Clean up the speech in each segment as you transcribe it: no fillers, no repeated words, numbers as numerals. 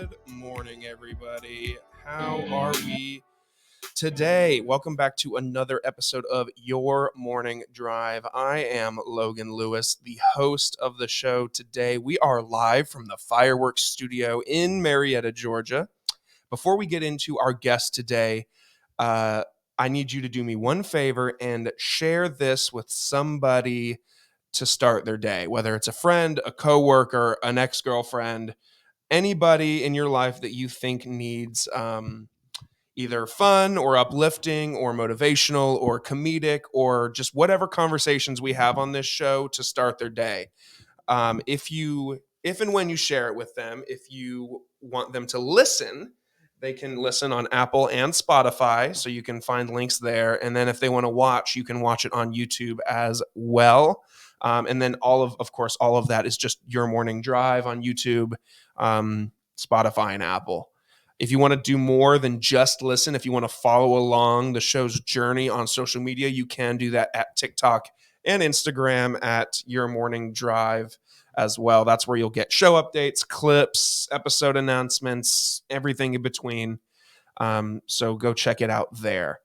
Good morning, everybody. How are we today? Welcome back to another episode of Your Morning Drive. I am Logan Lewis, the host of the show today. We are live from the Fireworks Studio in Marietta, Georgia. Before we get into our guest today, I need you to do me one favor and share this with somebody to start their day, whether it's a friend, a coworker, an ex-girlfriend, anybody in your life that you think needs either fun or uplifting or motivational or comedic or just whatever conversations we have on this show to start their day. If and when you share it with them, if you want them to listen, they can listen on Apple and Spotify, so you can find links there. And then if they want to watch, you can watch it on YouTube as well. And then of course, all of that is just Your Morning Drive on YouTube, Spotify, and Apple. If you want to do more than just listen, if you want to follow along the show's journey on social media, you can do that at TikTok and Instagram at Your Morning Drive as well. That's where you'll get show updates, clips, episode announcements, everything in between. So go check it out there.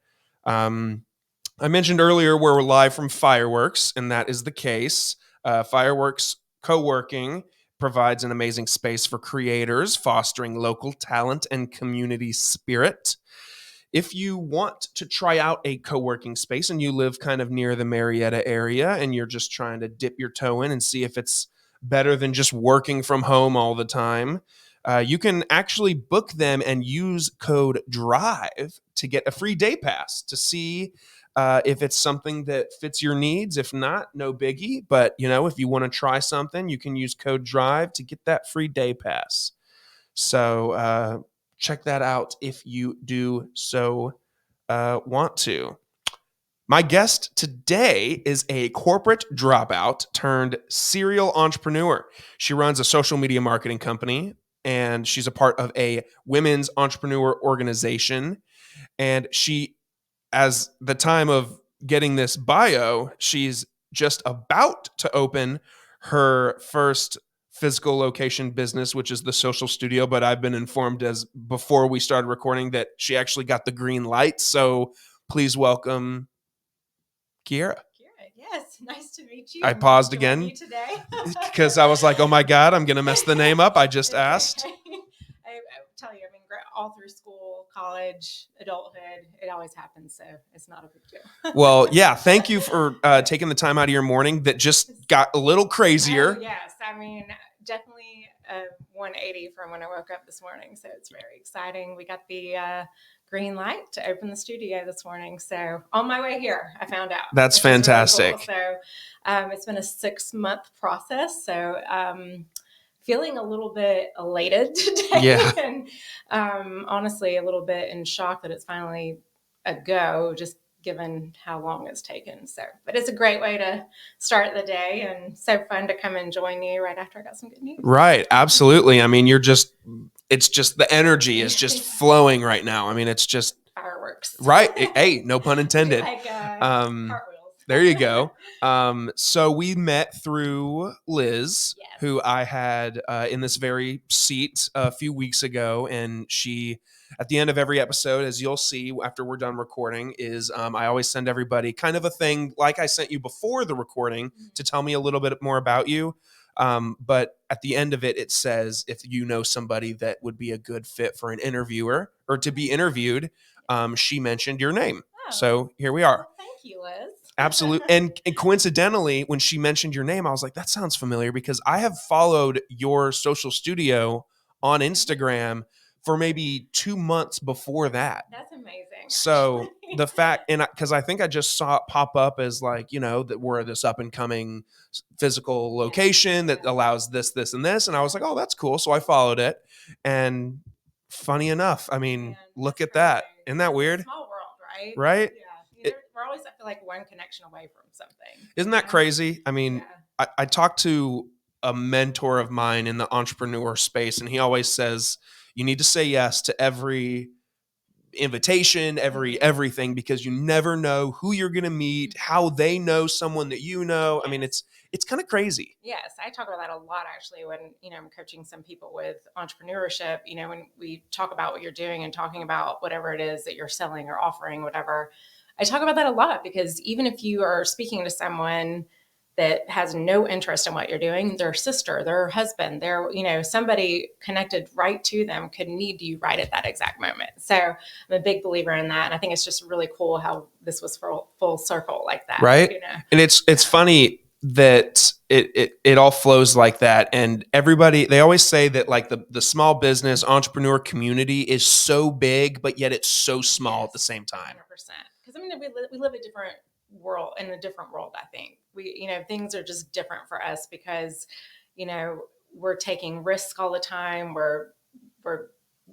I mentioned earlier we're live from Fireworks, and that is the case. Fireworks Co-working provides an amazing space for creators, fostering local talent and community spirit. If you want to try out a co-working space and you live kind of near the Marietta area and you're just trying to dip your toe in and see if it's better than just working from home all the time, you can actually book them and use code DRIVE to get a free day pass to see if it's something that fits your needs. If not, no biggie. But, if you want to try something, you can use code DRIVE to get that free day pass. So check that out if you do so want to. My guest today is a corporate dropout turned serial entrepreneur. She runs a social media marketing company, and she's a part of a women's entrepreneur organization. And she, as the time of getting this bio, she's just about to open her first physical location business, which is the social studio. But I've been informed as before we started recording that she actually got the green light. So please welcome Kiera. Yes, nice to meet you. I paused again today because I was like, oh my God, I'm going to mess the name up. I just asked. I tell you, all through school, college, adulthood, it always happens. So it's not a big deal. Well, yeah. Thank you for taking the time out of your morning that just got a little crazier. Oh, yes. Definitely 180 from when I woke up this morning. So it's very exciting. We got the green light to open the studio this morning. So on my way here, I found out. That's fantastic. Really cool. So it's been a 6-month process. So feeling a little bit elated today. Yeah. And honestly, a little bit in shock that it's finally a go, just given how long it's taken. So, but it's a great way to start the day, and so fun to come and join you right after I got some good news. Right. Absolutely. It's just the energy is just flowing right now. It's just fireworks. Right. Hey, no pun intended. Cartwheels. There you go. So we met through Liz, yes, who I had in this very seat a few weeks ago. And she, at the end of every episode, as you'll see after we're done recording, is I always send everybody kind of a thing like I sent you before the recording to tell me a little bit more about you. But at the end of it, it says, if you know somebody that would be a good fit for an interviewer or to be interviewed, she mentioned your name. Oh. So here we are. Well, thank you, Liz. Absolutely. And coincidentally, when she mentioned your name, I was like, that sounds familiar because I have followed your social studio on Instagram for maybe 2 months before that. That's amazing. So the fact, and because I think I just saw it pop up as like, that we're this up and coming physical location that allows this, and this. And I was like, oh, that's cool. So I followed it. And funny enough, look at that. Isn't that weird? Small world, right? Right? Yeah. We're always, I feel like, one connection away from something. Isn't that crazy? I talked to a mentor of mine in the entrepreneur space, and he always says, you need to say yes to every invitation, everything, because you never know who you're going to meet, how they know someone that you know. it's kind of crazy. Yes, I talk about that a lot actually when, I'm coaching some people with entrepreneurship, when we talk about what you're doing and talking about whatever it is that you're selling or offering, whatever. I talk about that a lot because even if you are speaking to someone that has no interest in what you're doing, their sister, their husband, somebody connected right to them could need you right at that exact moment. So I'm a big believer in that. And I think it's just really cool how this was full circle like that. Right. And it's funny that it all flows like that. And everybody, they always say that like the small business entrepreneur community is so big, but yet it's so small at the same time. 100%. Because we live a different world, in a different world. I think things are just different for us because, we're taking risks all the time. We're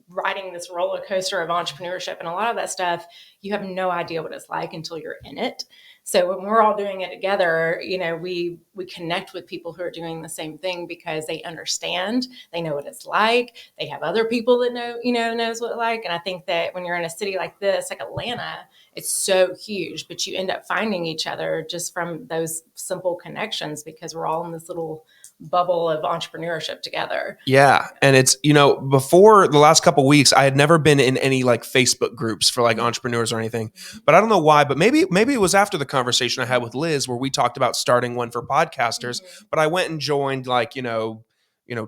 riding this roller coaster of entrepreneurship, and a lot of that stuff, you have no idea what it's like until you're in it. So when we're all doing it together, we connect with people who are doing the same thing because they understand, they know what it's like. They have other people that knows what it's like. And I think that when you're in a city like this, like Atlanta, it's so huge, but you end up finding each other just from those simple connections because we're all in this little bubble of entrepreneurship together. Yeah. And it's, before the last couple of weeks, I had never been in any like Facebook groups for like entrepreneurs or anything, but I don't know why, but maybe it was after the conversation I had with Liz where we talked about starting one for podcasters, but I went and joined like,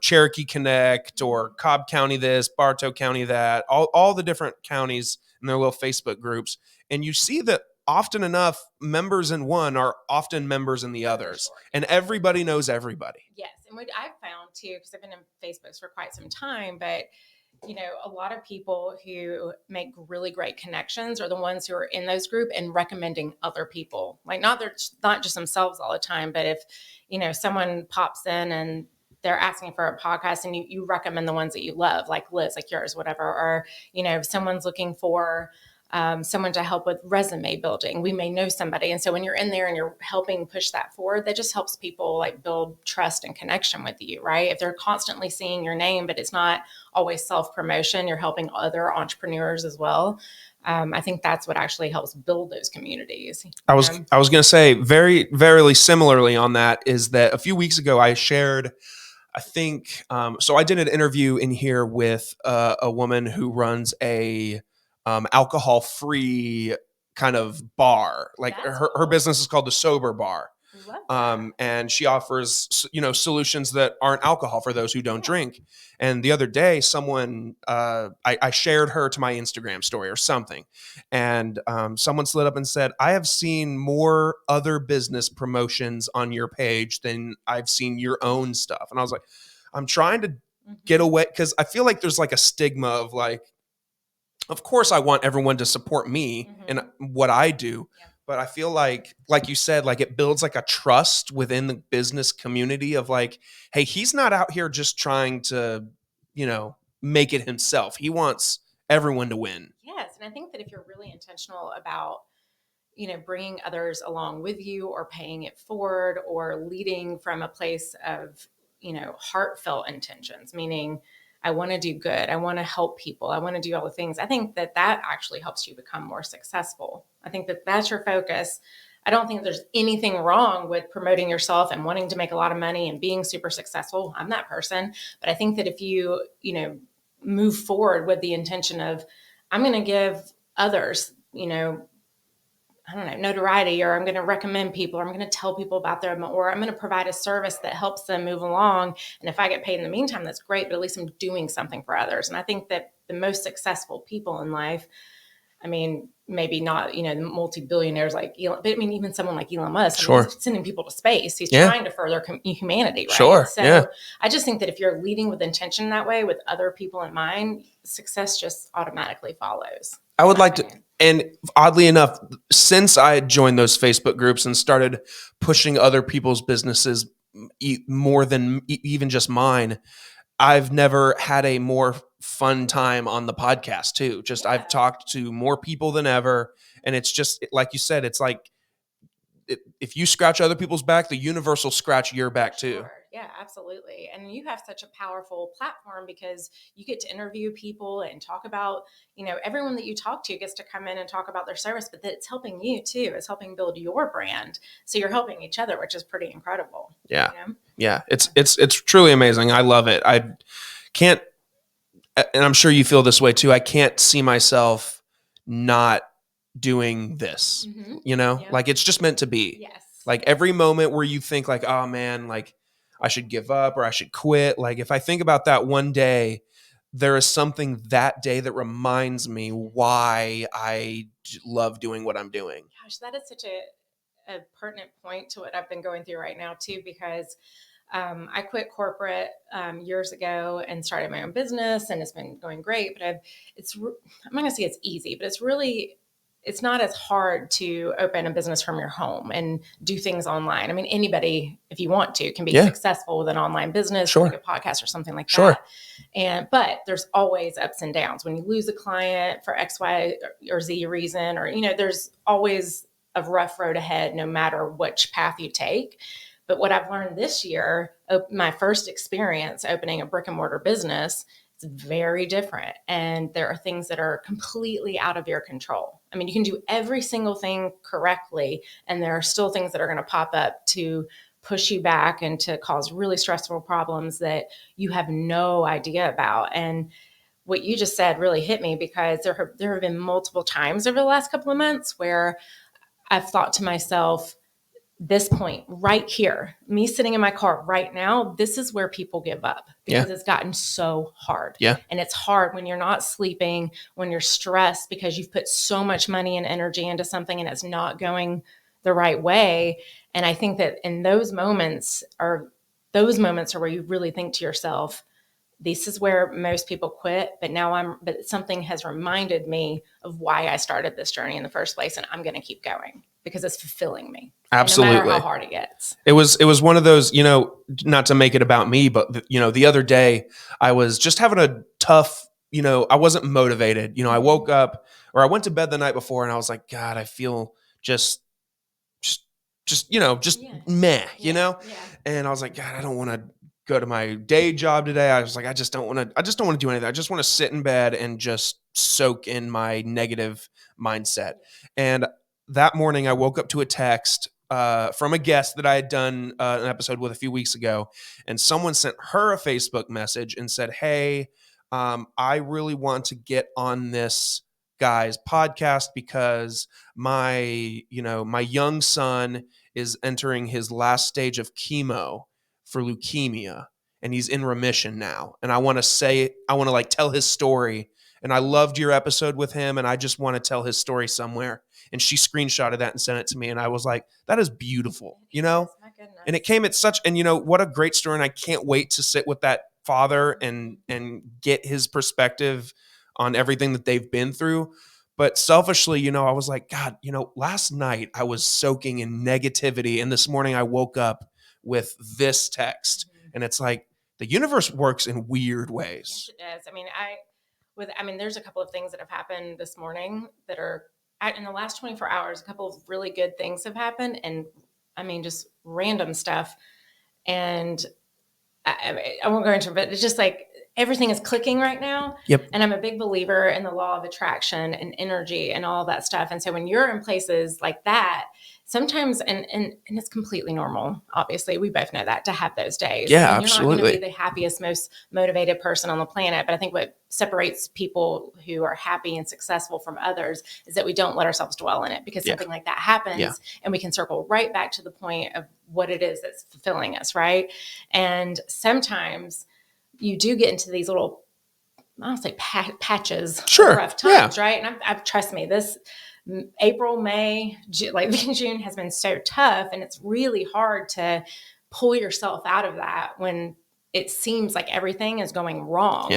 Cherokee Connect or Cobb County this, Bartow County that, all the different counties and their little Facebook groups. And you see that often enough, members in one are often members in the others, and everybody knows everybody. Yes, and what I've found too, because I've been in Facebooks for quite some time, but a lot of people who make really great connections are the ones who are in those group and recommending other people. Like not just themselves all the time, but if someone pops in and they're asking for a podcast and you recommend the ones that you love, like Liz, like yours, whatever, or if someone's looking for someone to help with resume building, we may know somebody. And so when you're in there and you're helping push that forward, that just helps people like build trust and connection with you, right? If they're constantly seeing your name, but it's not always self-promotion, you're helping other entrepreneurs as well. I think that's what actually helps build those communities. I was going to say very, very similarly on that is that a few weeks ago I shared, I think, so I did an interview in here with a woman who runs a alcohol-free kind of bar. Like her business is called the Sober Bar. And she offers, solutions that aren't alcohol for those who don't drink. And the other day, someone, I shared her to my Instagram story or something. And someone slid up and said, I have seen more other business promotions on your page than I've seen your own stuff. And I was like, I'm trying to get away because I feel like there's like a stigma of like, of course I want everyone to support me and what I do. Yeah. But I feel like you said, like it builds like a trust within the business community of like, hey, he's not out here just trying to, make it himself. He wants everyone to win. Yes. And I think that if you're really intentional about, bringing others along with you or paying it forward or leading from a place of, heartfelt intentions, meaning I want to do good. I want to help people. I want to do all the things. I think that actually helps you become more successful. I think that that's your focus. I don't think there's anything wrong with promoting yourself and wanting to make a lot of money and being super successful. I'm that person. But I think that if you, move forward with the intention of, I'm going to give others, I don't know, notoriety, or I'm going to recommend people, or I'm going to tell people about them, or I'm going to provide a service that helps them move along. And if I get paid in the meantime, that's great, but at least I'm doing something for others. And I think that the most successful people in life, I mean, maybe not, the multi-billionaires like Elon, but I mean, even someone like Elon Musk, he's sending people to space. He's trying to further humanity, right? So I just think that if you're leading with intention that way, with other people in mind, success just automatically follows. I would like to, and oddly enough, since I had joined those Facebook groups and started pushing other people's businesses more than even just mine, I've never had a more fun time on the podcast too. Just I've talked to more people than ever. And it's just, like you said, it's like, if you scratch other people's back, the universe will scratch your back too. Yeah, absolutely. And you have such a powerful platform because you get to interview people and talk about, everyone that you talk to gets to come in and talk about their service, but that it's helping you too. It's helping build your brand. So you're helping each other, which is pretty incredible. Yeah. You know? Yeah. It's truly amazing. I love it. I can't, and I'm sure you feel this way too. I can't see myself not doing this, Yep. like it's just meant to be. Yes. Like every moment where you think like, oh man, like I should give up or I should quit. Like if I think about that one day, there is something that day that reminds me why I love doing what I'm doing. Gosh, that is such a pertinent point to what I've been going through right now too, because I quit corporate years ago and started my own business, and it's been going great. But I'm not gonna say it's easy, but it's not as hard to open a business from your home and do things online. I mean, anybody, if you want to, can be successful with an online business, like a podcast or something like that. But there's always ups and downs when you lose a client for X, Y, or Z reason, or there's always a rough road ahead, no matter which path you take. But what I've learned this year, my first experience opening a brick and mortar business, it's very different. And there are things that are completely out of your control. I mean, you can do every single thing correctly, and there are still things that are going to pop up to push you back and to cause really stressful problems that you have no idea about. And what you just said really hit me, because there have been multiple times over the last couple of months where I've thought to myself, this point right here, me sitting in my car right now, this is where people give up, because it's gotten so hard. And it's hard when you're not sleeping, when you're stressed because you've put so much money and energy into something and it's not going the right way. And I think that in those moments are where you really think to yourself, this is where most people quit, but something has reminded me of why I started this journey in the first place. And I'm going to keep going because it's fulfilling me. Absolutely. No matter how hard it gets. It was one of those, not to make it about me, but the other day I was just having a tough, I wasn't motivated. I woke up, or I went to bed the night before, and I was like, God, I feel just meh, and I was like, God, I don't want to go to my day job today. I was like, I just don't want to do anything. I just want to sit in bed and just soak in my negative mindset. And that morning I woke up to a text from a guest that I had done an episode with a few weeks ago. And someone sent her a Facebook message and said, hey, I really want to get on this guy's podcast because my young son is entering his last stage of chemo for leukemia, and he's in remission now. And I want to tell his story. And I loved your episode with him, and I just want to tell his story somewhere. And she screenshotted that and sent it to me. And I was like, that is beautiful, My goodness. And it came at such, and what a great story. And I can't wait to sit with that father and get his perspective on everything that they've been through. But selfishly, I was like, God, last night I was soaking in negativity. And this morning I woke up with this text. And it's like, the universe works in weird ways. Yes, it does. I mean, there's a couple of things that have happened this morning that are in the last 24 hours, a couple of really good things have happened. And I mean, just random stuff. And I won't go into it, but it's just like everything is clicking right now. Yep. And I'm a big believer in the law of attraction and energy and all that stuff. And so when you're in places like that, sometimes, and it's completely normal, obviously, we both know that, to have those days. Yeah, and you're absolutely. not going to be the happiest, most motivated person on the planet. But I think what separates people who are happy and successful from others is that we don't let ourselves dwell in it, because something like that happens and we can circle right back to the point of what it is that's fulfilling us, right? And sometimes you do get into these little, I don't say patches of rough times, right? And I've trust me, this April, May, June has been so tough, and it's really hard to pull yourself out of that when it seems like everything is going wrong,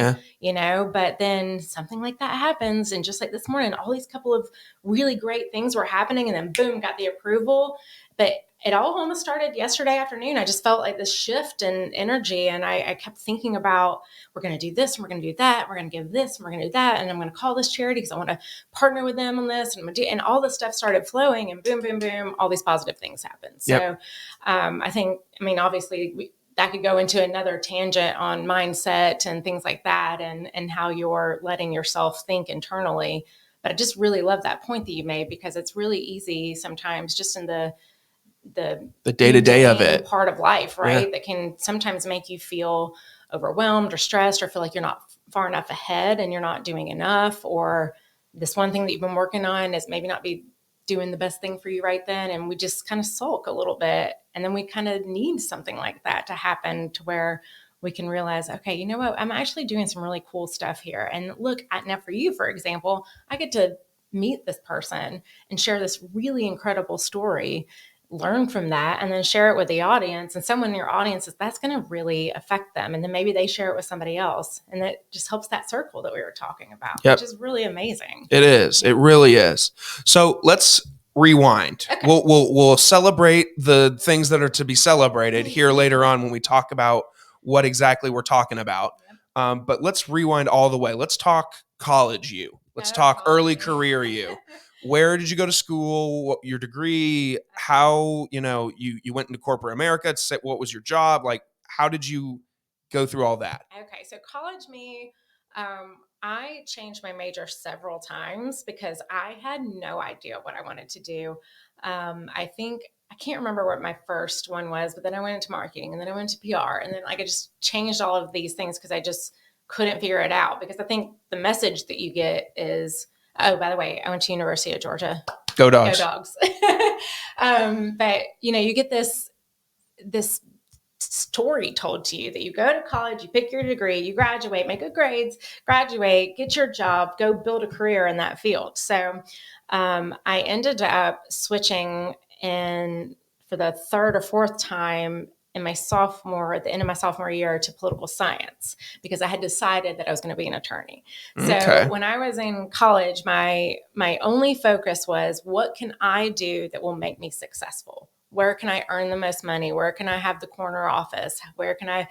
but then something like that happens. And just like this morning, all these couple of really great things were happening, and then boom, got the approval. But it all almost started yesterday afternoon. I just felt like this shift in energy, and I kept thinking about, we're going to do this, and we're going to do that, we're going to give this, and we're going to do that, and I'm going to call this charity because I want to partner with them on this, and all this stuff started flowing, and boom, boom, boom, all these positive things happened. So I think, obviously, that could go into another tangent on mindset and things like that, and how you're letting yourself think internally. But I just really love that point that you made, because it's really easy sometimes just in the day-to-day of it part of life, right? That can sometimes make you feel overwhelmed or stressed, or feel like you're not far enough ahead and you're not doing enough, or this one thing that you've been working on is maybe not be doing the best thing for you right then. And we just kind of sulk a little bit. And then we kind of need something like that to happen, to where we can realize, okay, you know what? I'm actually doing some really cool stuff here. And look, now for you, for example, I get to meet this person and share this really incredible story, learn from that, and then share it with the audience. And someone in your audience that's going to really affect them. And then maybe they share it with somebody else. And that just helps that circle that we were talking about, which is really amazing. It is. It really is. So let's rewind. Okay. We'll celebrate the things that are to be celebrated here later on when we talk about what exactly we're talking about. But let's rewind all the way. Let's talk college you. Let's talk early career you. Where did you go to school? What your degree? How, you went into corporate America. What was your job? Like, how did you go through all that? Okay. So college me, I changed my major several times because I had no idea what I wanted to do. I can't remember what my first one was, but then I went into marketing, and then I went to PR, and then I just changed all of these things because I just couldn't figure it out. Because I think the message that you get is, oh, by the way, I went to University of Georgia. Go Dogs. Go Dogs. But you get this story told to you that you go to college, you pick your degree, you graduate, make good grades, graduate, get your job, go build a career in that field. So I ended up switching for the third or fourth time at the end of my sophomore year, to political science, because I had decided that I was going to be an attorney. So when I was in college, my only focus was, what can I do that will make me successful? Where can I earn the most money? Where can I have the corner office? Where can I,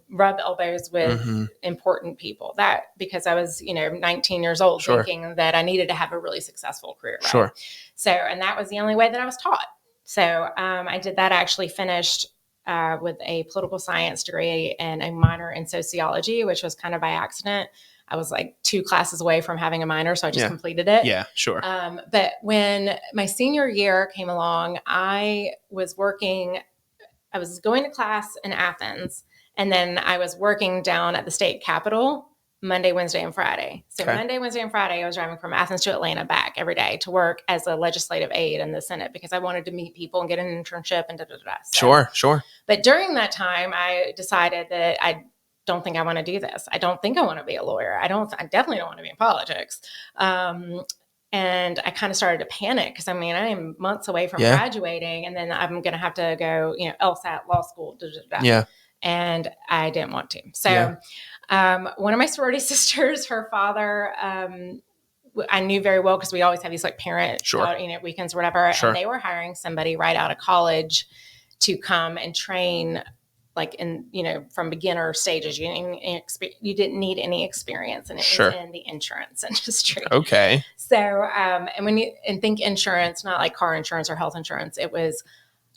rub elbows with important people? Because I was, 19 years old, thinking that I needed to have a really successful career. Right? Sure. So, and that was the only way that I was taught. So I did that. I actually finished with a political science degree and a minor in sociology, which was kind of by accident. I was like 2 classes away from having a minor, so I just completed it. Yeah, sure. But when my senior year came along, I was going to class in Athens, and then I was working down at the state capitol Monday, Wednesday, and Friday. So Monday, Wednesday, and Friday, I was driving from Athens to Atlanta back every day to work as a legislative aide in the Senate, because I wanted to meet people and get an internship and So, Sure. But during that time, I decided that I don't think I want to do this. I don't think I want to be a lawyer. I definitely don't want to be in politics. And I kind of started to panic, because I am months away from graduating, and then I'm going to have to go, LSAT, law school. Yeah. And I didn't want to. So one of my sorority sisters, her father, I knew very well, because we always have these like parent, weekends or whatever. Sure. And they were hiring somebody right out of college to come and train, like from beginner stages. You didn't need any experience, and it was in the insurance industry. Okay. So, and when you think insurance, not like car insurance or health insurance, it was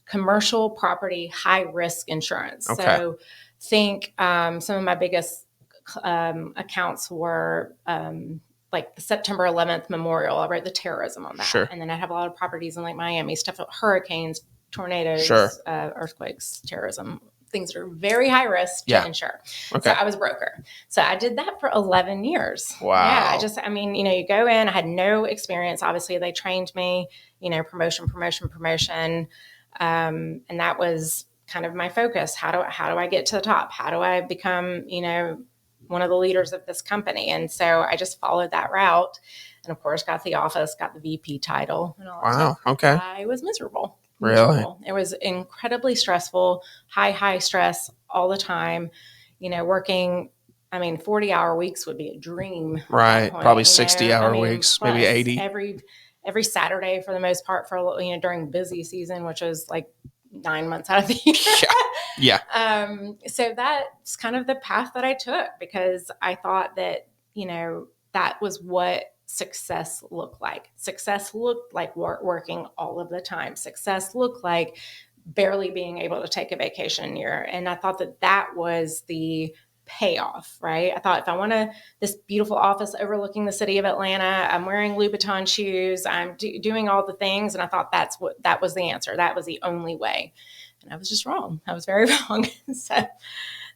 commercial property, high risk insurance. Okay. So think some of my biggest accounts were like the September 11th memorial. I wrote the terrorism on that. Sure. And then I have a lot of properties in like Miami, stuff like hurricanes, tornadoes, earthquakes, terrorism, things that are very high risk to insure. Okay. So I was a broker. So I did that for 11 years. Wow. Yeah. You go in, I had no experience. Obviously they trained me, promotion. And that was kind of my focus. How do I get to the top? How do I become, one of the leaders of this company? And so I just followed that route, and of course got the office, got the VP title and all that stuff. Okay. I was miserable. Really? It was incredibly stressful, high stress all the time, working. 40-hour weeks would be a dream. Right. Probably 60-hour weeks, maybe 80. Every Saturday for the most part, for during busy season, which is like 9 months out of the year. Yeah. So that's kind of the path that I took, because I thought that, that was what success looked like. Success looked like working all of the time. Success looked like barely being able to take a vacation year. And I thought that that was the payoff, right? I thought if I want this beautiful office overlooking the city of Atlanta, I'm wearing Louboutin shoes, I'm doing all the things. And I thought that was the answer. That was the only way. And I was just wrong. I was very wrong. So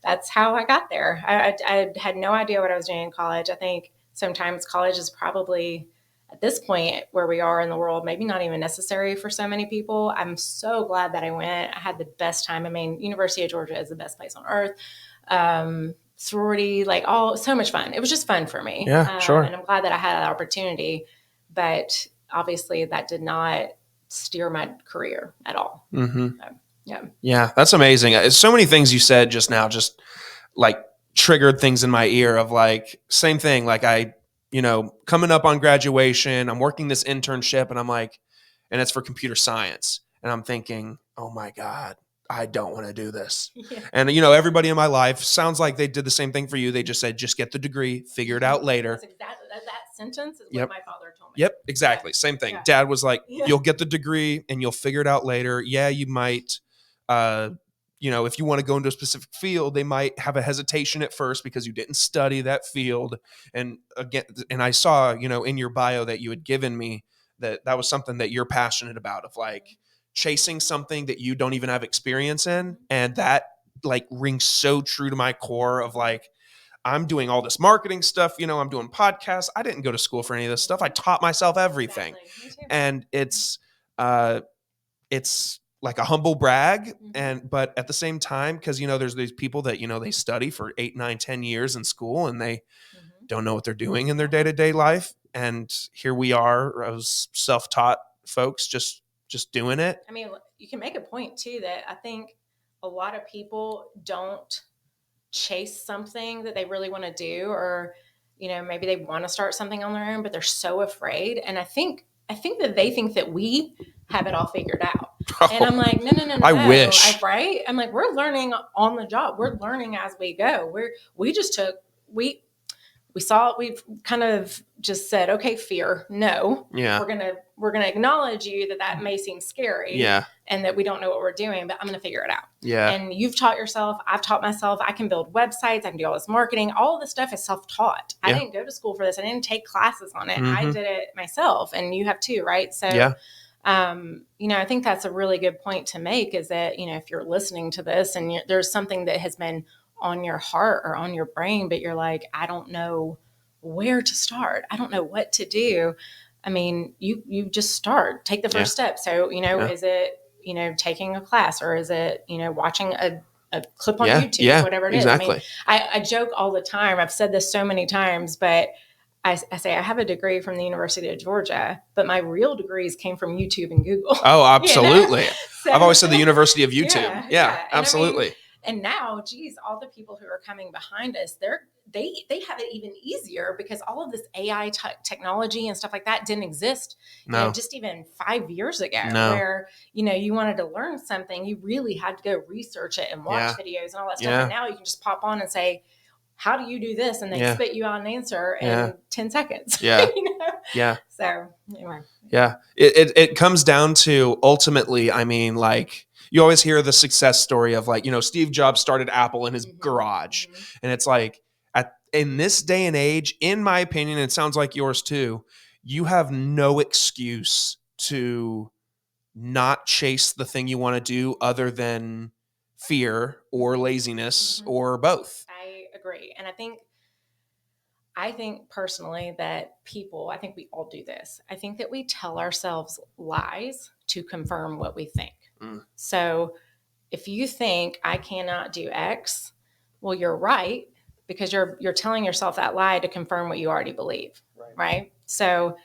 that's how I got there. I had no idea what I was doing in college. I think sometimes college is probably, at this point where we are in the world, maybe not even necessary for so many people. I'm so glad that I went. I had the best time. I mean, University of Georgia is the best place on earth. Sorority, like so much fun. It was just fun for me. Yeah, sure. And I'm glad that I had that opportunity, but obviously that did not steer my career at all. Mm-hmm. Yeah. Yeah, that's amazing. So many things you said just now just like triggered things in my ear of like, same thing. Like coming up on graduation, I'm working this internship and I'm like, and it's for computer science. And I'm thinking, oh my God, I don't want to do this. Yeah. And, everybody in my life sounds like they did the same thing for you. They just said, just get the degree, figure it out later. That's exactly that sentence is what my father told me. Yep, exactly. Yeah. Same thing. Yeah. Dad was like, you'll get the degree and you'll figure it out later. Yeah, you might, if you want to go into a specific field, they might have a hesitation at first because you didn't study that field. And again, and I saw, in your bio that you had given me that was something that you're passionate about, of like chasing something that you don't even have experience in. And that like rings so true to my core of like, I'm doing all this marketing stuff, I'm doing podcasts. I didn't go to school for any of this stuff. I taught myself everything. Exactly. And it's like a humble brag. But at the same time, because, there's these people that, they study for 8, 9, 10 years in school and they don't know what they're doing in their day-to-day life. And here we are as self-taught folks, just doing it. I mean, you can make a point too, that I think a lot of people don't chase something that they really want to do, or, maybe they want to start something on their own, but they're so afraid. And I think that they think that we have it all figured out. Oh, and I'm like, no. I wish. Right? I'm like, we're learning on the job. We're learning as we go. We've kind of just said, okay, fear, no. Yeah. We're gonna acknowledge you that may seem scary. Yeah. And that we don't know what we're doing, but I'm gonna figure it out. Yeah. And you've taught yourself, I've taught myself, I can build websites, I can do all this marketing, all of this stuff is self-taught. Yeah. I didn't go to school for this, I didn't take classes on it. I did it myself, and you have too, right? So yeah. I think that's a really good point to make, is that, if you're listening to this and there's something that has been on your heart or on your brain, but you're like, I don't know where to start. I don't know what to do. I mean, you just start, take the first step. So, is it, taking a class, or is it, watching a clip on YouTube, whatever it is. Exactly. I mean, I joke all the time. I've said this so many times, but I say I have a degree from the University of Georgia, but my real degrees came from YouTube and Google. Oh, absolutely. So, I've always said the University of YouTube. Yeah, absolutely. I mean, and now, geez, all the people who are coming behind us, they have it even easier, because all of this AI technology and stuff like that didn't exist. Just even 5 years ago, where, you wanted to learn something, you really had to go research it and watch videos and all that stuff. And now you can just pop on and say, how do you do this? And they spit you out an answer in 10 seconds. Yeah. Yeah. So anyway. Yeah. It comes down to, ultimately, I mean, like, you always hear the success story of like, Steve Jobs started Apple in his garage. And it's like, in this day and age, in my opinion, it sounds like yours too, you have no excuse to not chase the thing you want to do, other than fear or laziness or both. I agree. And I think personally that I think we all do this. I think that we tell ourselves lies to confirm what we think. So if you think I cannot do X, well, you're right, because you're telling yourself that lie to confirm what you already believe. Right? So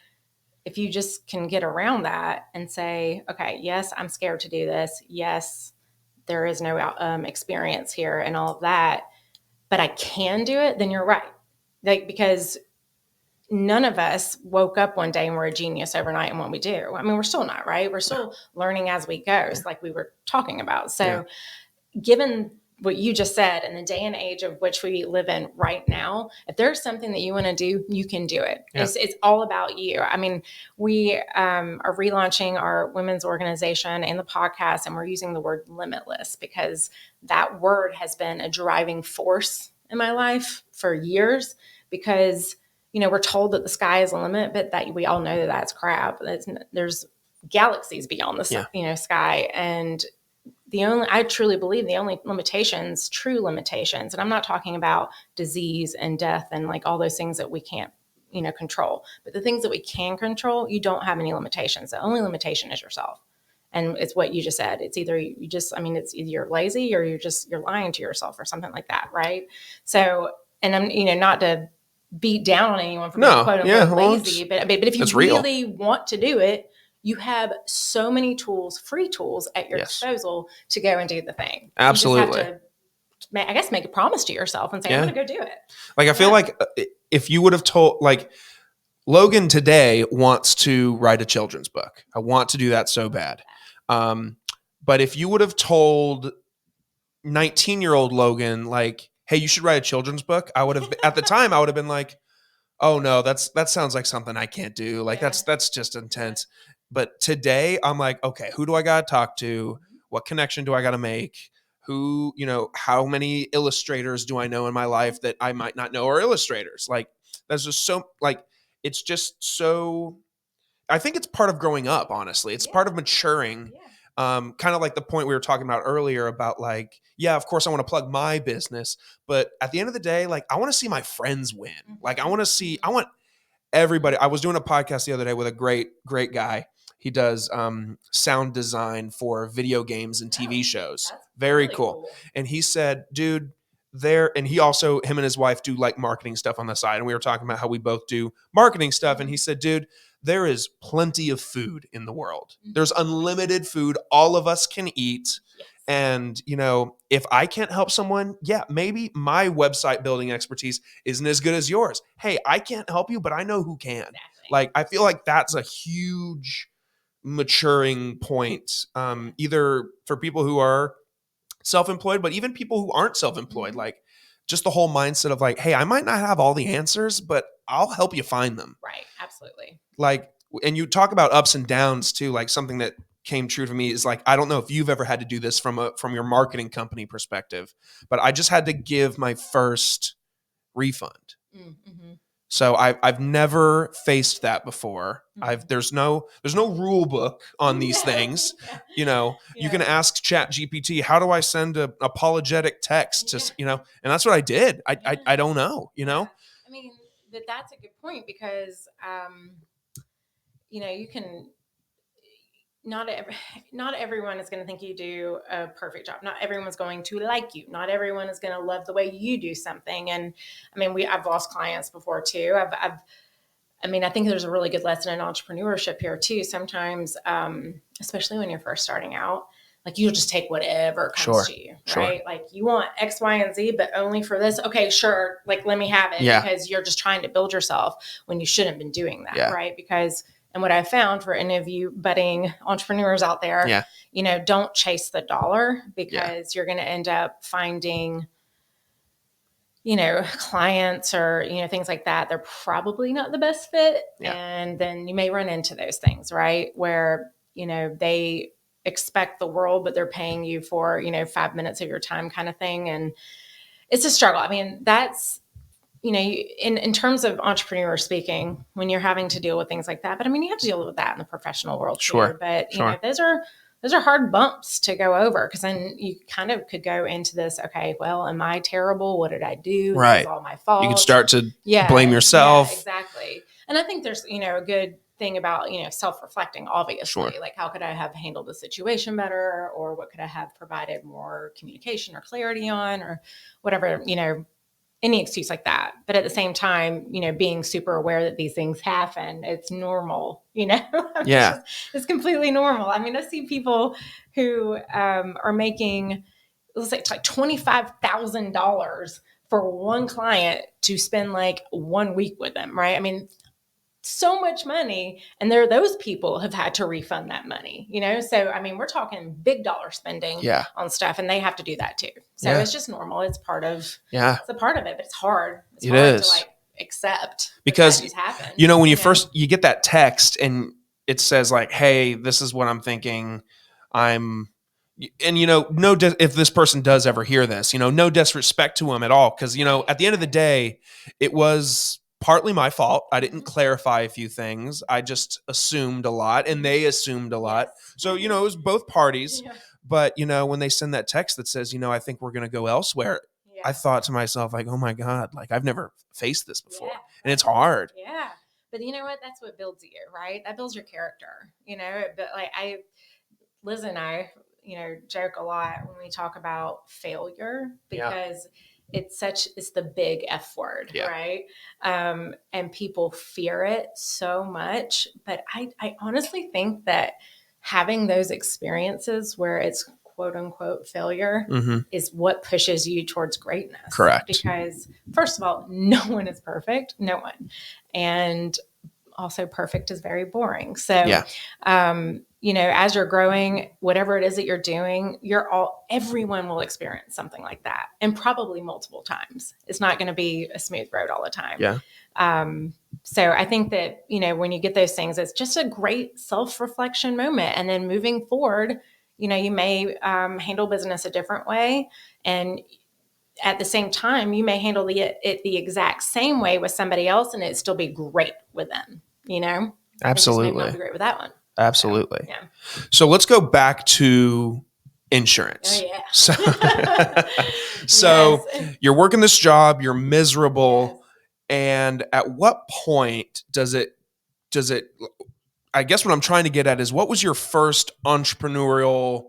if you just can get around that and say, okay, yes, I'm scared to do this. Yes, there is no experience here and all of that, but I can do it, then you're right. Like, because none of us woke up one day and we're a genius overnight in what we do. I mean, we're still not, right? We're still learning as we go, like we were talking about. So given what you just said, in the day and age of which we live in right now, if there's something that you want to do, you can do it. Yeah. It's all about you. I mean, we are relaunching our women's organization and the podcast, and we're using the word limitless because that word has been a driving force in my life for years, because, you know, we're told that the sky is the limit, but that we all know that that's crap. There's galaxies beyond the sky. And I truly believe the only limitations, true limitations, and I'm not talking about disease and death and like all those things that we can't, control, but the things that we can control, you don't have any limitations. The only limitation is yourself. And it's what you just said. It's either it's either you're lazy or you're lying to yourself or something like that. Right. So, and I'm, not to beat down on anyone for being quote unquote lazy, but if you really want to do it, you have so many tools, free tools at your disposal to go and do the thing. Absolutely. You just have to, I guess, make a promise to yourself and say, I'm going to go do it. Like, I feel like if you would have told, like, Logan today wants to write a children's book. I want to do that so bad. But if you would have told 19-year-old Logan, like, hey, you should write a children's book, I would have, at the time, I would have been like, oh no, that sounds like something I can't do. Like, that's just intense. But today I'm like, okay, who do I got to talk to? What connection do I got to make? Who, how many illustrators do I know in my life that I might not know are illustrators? Like, that's just so, like, it's just so, I think it's part of growing up, honestly. It's part of maturing. Kind of like the point we were talking about earlier about, like, yeah, of course I want to plug my business, but at the end of the day, like, I want to see my friends win. Like, I want everybody. I was doing a podcast the other day with a great guy. He does sound design for video games and TV shows. Very really cool. And he said, dude, and he also, him and his wife do like marketing stuff on the side. And we were talking about how we both do marketing stuff. And he said, dude, there is plenty of food in the world. There's unlimited food. All of us can eat. Yes. And, if I can't help someone, maybe my website building expertise isn't as good as yours. Hey, I can't help you, but I know who can. Exactly. Like, I feel like that's a huge maturing point, either for people who are self-employed, but even people who aren't self-employed, like, just the whole mindset of like, hey, I might not have all the answers, but I'll help you find them. Right. Absolutely. Like, and you talk about ups and downs too. Like, something that came true to me is, like, I don't know if you've ever had to do this from your marketing company perspective, but I just had to give my first refund. Mm-hmm. So I've never faced that before. Mm-hmm. There's no rule book on these things. You can ask ChatGPT, how do I send an apologetic text to, and that's what I did. I don't know, I mean, that's a good point because, you can, not everyone is going to think you do a perfect job. Not everyone's going to like you. Not everyone is going to love the way you do something. And I mean, I've lost clients before too. I think there's a really good lesson in entrepreneurship here too. Sometimes, especially when you're first starting out, like, you'll just take whatever comes to you, right? Like, you want X, Y, and Z, but only for this. Okay, sure. Like, let me have it because you're just trying to build yourself when you shouldn't have been doing that, right? Because, and what I found for any of you budding entrepreneurs out there, don't chase the dollar because you're going to end up finding, clients or, things like that. They're probably not the best fit. Yeah. And then you may run into those things, right? Where, they expect the world, but they're paying you for, 5 minutes of your time kind of thing. And it's a struggle. I mean, that's, in terms of entrepreneur speaking, when you're having to deal with things like that, but I mean, you have to deal with that in the professional world too. But those are hard bumps to go over, because then you kind of could go into this. Okay, well, am I terrible? What did I do? Right. This is all my fault. You can start to blame yourself. Yeah, exactly. And I think there's, a good thing about, self-reflecting, obviously. Like, how could I have handled the situation better, or what could I have provided more communication or clarity on, or whatever, any excuse like that. But at the same time, being super aware that these things happen, it's normal, it's completely normal. I mean, I see people who are making, let's say, like $25,000 for one client to spend like 1 week with them, right? I mean, so much money, and those people have had to refund that money, So, I mean, we're talking big dollar spending on stuff, and they have to do that too. So it's just normal. It's part of, it's a part of it, but it's hard. It's hard to like accept because that happens, when you first, you get that text and it says like, hey, this is what I'm thinking. And if this person does ever hear this, no disrespect to them at all. Cause at the end of the day, it was partly my fault. I didn't clarify a few things. I just assumed a lot and they assumed a lot. So, it was both parties, but when they send that text that says, I think we're going to go elsewhere. I thought to myself, like, oh my God, like I've never faced this before and it's hard. Yeah. But you know what? That's what builds you, right? That builds your character, but like Liz and I, joke a lot when we talk about failure because it's the big F word, right? And people fear it so much. But I honestly think that having those experiences where it's quote unquote failure is what pushes you towards greatness. Correct. Because first of all, no one is perfect. No one. And also perfect is very boring. So, as you're growing, whatever it is that you're doing, everyone will experience something like that, and probably multiple times. It's not going to be a smooth road all the time. Yeah. So I think that, when you get those things, it's just a great self-reflection moment. And then moving forward, you may handle business a different way. And at the same time, you may handle it the exact same way with somebody else and it still be great with them, Absolutely. It just may not be great with that one. Absolutely. So let's go back to insurance. Oh, yeah. So you're working this job, you're miserable. And at what point does it, I guess what I'm trying to get at is, what was your first entrepreneurial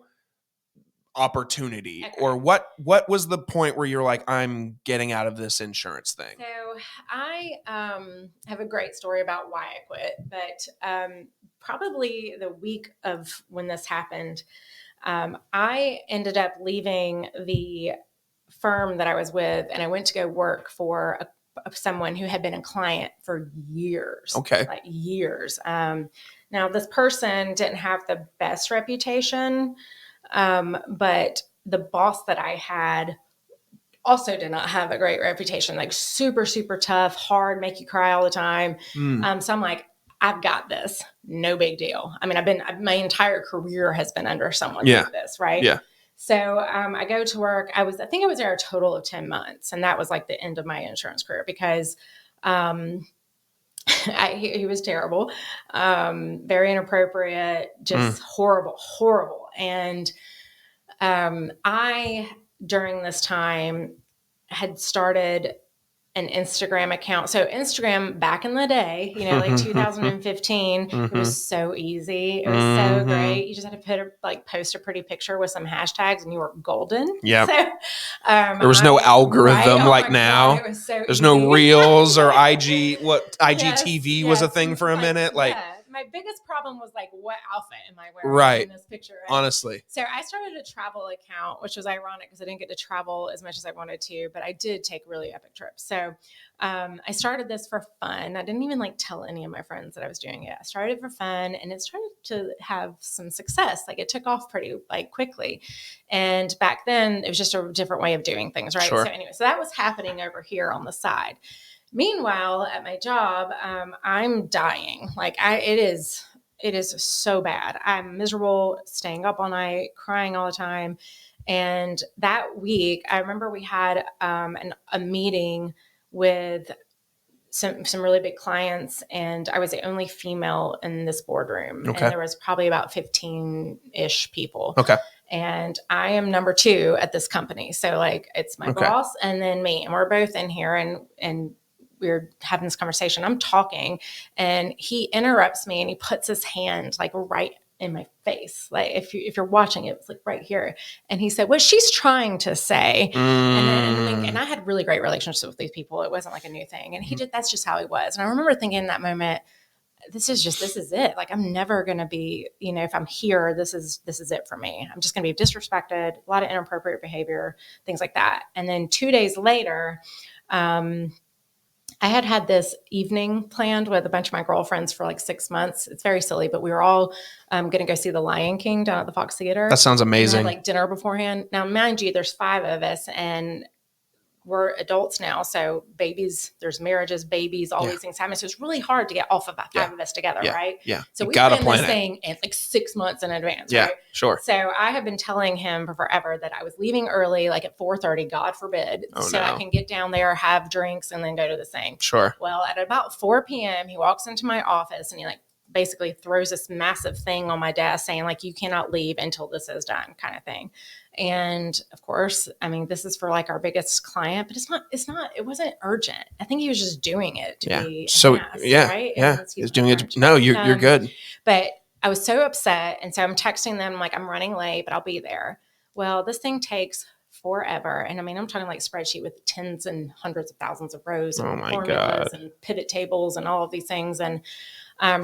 opportunity, or what was the point where you're like, I'm getting out of this insurance thing? So I have a great story about why I quit, but probably the week of when this happened, I ended up leaving the firm that I was with, and I went to go work for someone who had been a client for years. Okay. Like years. Now this person didn't have the best reputation, but the boss that I had also did not have a great reputation, like super, super tough, hard, make you cry all the time. So I'm like, I've got this. No big deal. I mean, my entire career has been under someone like this, right? Yeah. So I go to work. I think I was there a total of 10 months. And that was like the end of my insurance career because he was terrible, very inappropriate, just horrible. And I, during this time, had started an Instagram account. So Instagram back in the day, like 2015, it was so easy. It was so great. You just had to post a pretty picture with some hashtags and you were golden. Yeah. So, there was no algorithm like now. God, it was so There's easy. No Reels or IGTV was a thing for a minute. My biggest problem was like, what outfit am I wearing right. in this picture? Right? Honestly. So I started a travel account, which was ironic because I didn't get to travel as much as I wanted to, but I did take really epic trips. So I started this for fun. I didn't even tell any of my friends that I was doing it. I started it for fun and it started to have some success. Like it took off pretty quickly. And back then it was just a different way of doing things. Right. Sure. So anyway, so that was happening over here on the side. Meanwhile, at my job, I'm dying. It is so bad. I'm miserable, staying up all night, crying all the time. And that week, I remember we had a meeting with some really big clients, and I was the only female in this boardroom. Okay. And there was probably about 15-ish people. Okay. And I am number 2 at this company. So it's my boss and then me, and we're both in here and we're having this conversation. I'm talking and he interrupts me and he puts his hand right in my face. If you're watching it, it's right here. And he said, what she's trying to say. And I had really great relationships with these people. It wasn't a new thing. And that's just how he was. And I remember thinking in that moment, this is it. I'm never going to be, if I'm here, this is it for me. I'm just going to be disrespected, a lot of inappropriate behavior, things like that. And then 2 days later, I had this evening planned with a bunch of my girlfriends for like 6 months. It's very silly, but we were all going to go see The Lion King down at the Fox Theater. That sounds And we amazing. had like dinner beforehand. Now, mind you, there's 5 of us, and we're adults now. So babies, there's marriages, babies, all these things happen. So it's really hard to get off of 5 of us together, right? Yeah. So we gotta planned this plan it. thing at like 6 months in advance, Yeah, right? sure. So I have been telling him for forever that I was leaving early, like at 4:30, God forbid, I can get down there, have drinks, and then go to the thing. Sure. Well, at about 4 p.m., he walks into my office and he like basically throws this massive thing on my desk saying like, you cannot leave until this is done, kind of thing. And of course, I mean, this is for like our biggest client, but it wasn't urgent. I think he was just doing it to be an ass, right? Yeah. He's doing it. No, you're good. But I was so upset. And so I'm texting them like, I'm running late, but I'll be there. Well, this thing takes forever. And I mean, I'm talking like spreadsheet with tens and hundreds of thousands of rows and formulas and pivot tables and all of these things. And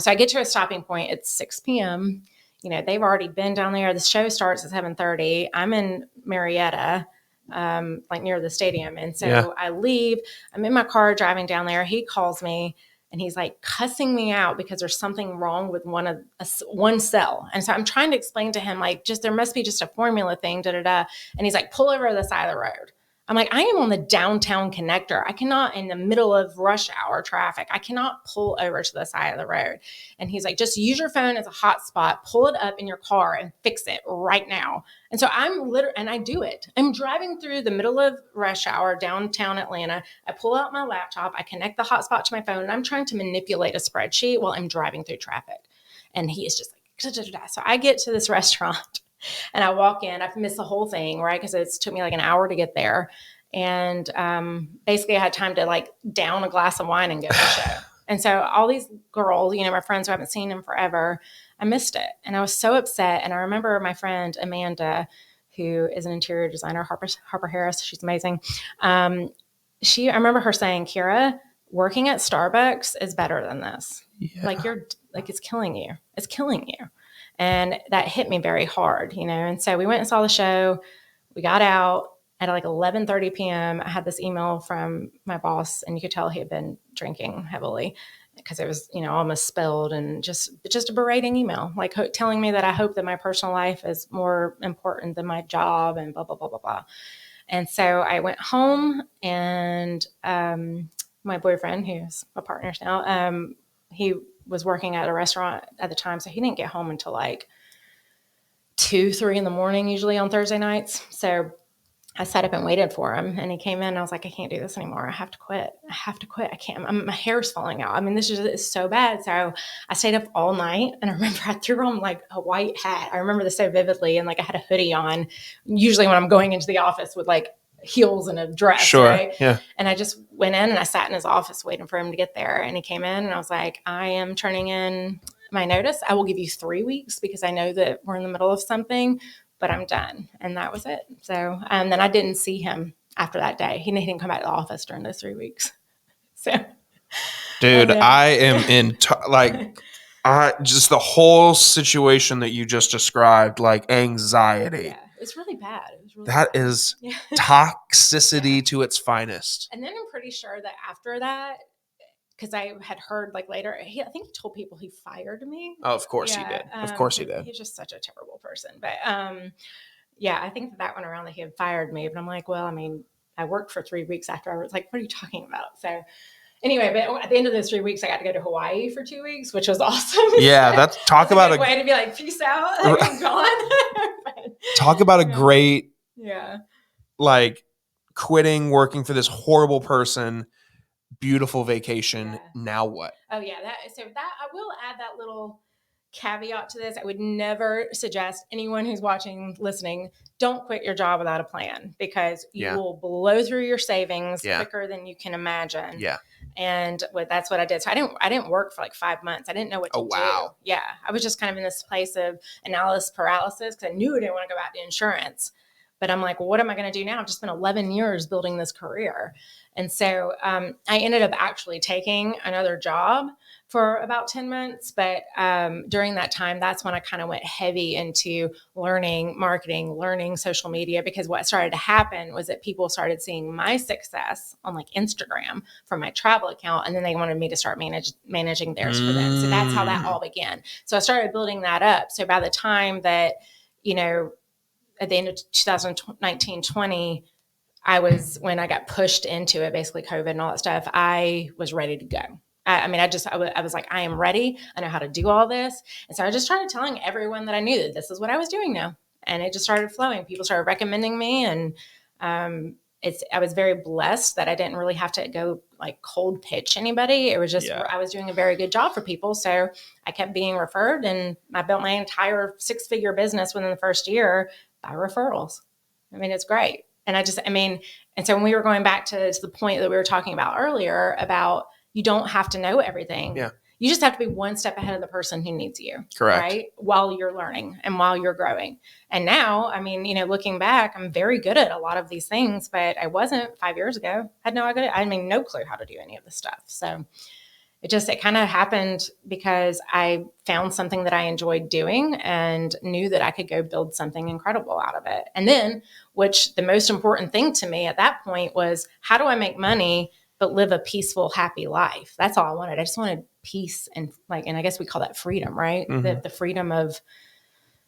so I get to a stopping point at 6 p.m. You know, they've already been down there. The show starts at 7:30. I'm in Marietta, like near the stadium. And so I leave. I'm in my car driving down there. He calls me and he's like cussing me out because there's something wrong with one cell. And so I'm trying to explain to him, like, there must be just a formula thing, And he's like, pull over to the side of the road. I'm like, I am on the downtown connector. I cannot, in the middle of rush hour traffic, I cannot pull over to the side of the road. And he's like, just use your phone as a hotspot, pull it up in your car and fix it right now. And so and I do it. I'm driving through the middle of rush hour downtown Atlanta. I pull out my laptop, I connect the hotspot to my phone, and I'm trying to manipulate a spreadsheet while I'm driving through traffic. And he is just like, da, da, da. So I get to this restaurant. And I walk in, I've missed the whole thing, right? Because it took me like an hour to get there. And basically I had time to like down a glass of wine and go to the show. And so all these girls, you know, my friends who haven't seen him forever, I missed it. And I was so upset. And I remember my friend, Amanda, who is an interior designer, Harper Harris, she's amazing. I remember her saying, Kiera, working at Starbucks is better than this. Yeah. Like it's killing you. It's killing you. And that hit me very hard, you know? And so we went and saw the show. We got out at like 11:30 p.m. I had this email from my boss, and you could tell he had been drinking heavily because it was, you know, almost spilled, and just a berating email, like telling me that I hope that my personal life is more important than my job and blah, blah, blah, blah, blah. And so I went home, and my boyfriend, who's my partner now, he was working at a restaurant at the time, so he didn't get home until like 2, 3 in the morning, usually on Thursday nights. So I sat up and waited for him, and he came in, and I was like, I can't do this anymore. I have to quit. I can't. My hair's falling out. I mean, this is so bad. So I stayed up all night, and I remember I threw on like a white hat. I remember this so vividly, and like I had a hoodie on, usually when I'm going into the office with like heels and a dress. Sure. Right? Yeah. And I just went in and I sat in his office waiting for him to get there. And he came in, and I was like, I am turning in my notice. I will give you 3 weeks because I know that we're in the middle of something, but I'm done. And that was it. So, and then I didn't see him after that day. He didn't come back to the office during those 3 weeks. So, dude, I am just the whole situation that you just described, like anxiety. Yeah, it's really bad. That is toxicity to its finest. And then I'm pretty sure that after that, because I had heard like later, I think he told people he fired me. Oh, of course he did. Of course he did. He's just such a terrible person. But yeah, I think that went around that he had fired me. But I'm like, well, I mean, I worked for 3 weeks after. I was like, what are you talking about? So anyway, but at the end of those 3 weeks, I got to go to Hawaii for 2 weeks, which was awesome. Yeah, that's about a way to be like, peace out, I'm gone. Talk about a great, yeah, like quitting working for this horrible person. Beautiful vacation. Yeah. Now what? Oh yeah, I will add that little caveat to this. I would never suggest anyone who's watching, listening, don't quit your job without a plan, because you will blow through your savings quicker than you can imagine. Yeah. And that's what I did. So I didn't work for like 5 months. I didn't know what to do. Yeah. I was just kind of in this place of analysis paralysis because I knew I didn't want to go back to insurance. But I'm like, well, what am I going to do now? I've just spent 11 years building this career. And so I ended up actually taking another job for about 10 months. But during that time, that's when I kind of went heavy into learning marketing, learning social media, because what started to happen was that people started seeing my success on like Instagram from my travel account. And then they wanted me to start managing theirs for them. So that's how that all began. So I started building that up. So by the time that, at the end of 2019, 20, when I got pushed into it, basically COVID and all that stuff, I was ready to go. I was like, I am ready. I know how to do all this. And so I just started telling everyone that I knew that this is what I was doing now. And it just started flowing. People started recommending me. And I was very blessed that I didn't really have to go like cold pitch anybody. It was just, I was doing a very good job for people. So I kept being referred, and I built my entire 6-figure business within the first year by referrals. I mean, it's great. And and so when we were going back to the point that we were talking about earlier about you don't have to know everything. Yeah. You just have to be one step ahead of the person who needs you. Correct. Right? While you're learning and while you're growing. And now, looking back, I'm very good at a lot of these things, but I wasn't 5 years ago. I had no clue how to do any of this stuff. So it kind of happened because I found something that I enjoyed doing and knew that I could go build something incredible out of it. And then, which the most important thing to me at that point was, how do I make money but live a peaceful, happy life? That's all I wanted. I just wanted peace and I guess we call that freedom, right? Mm-hmm. The freedom of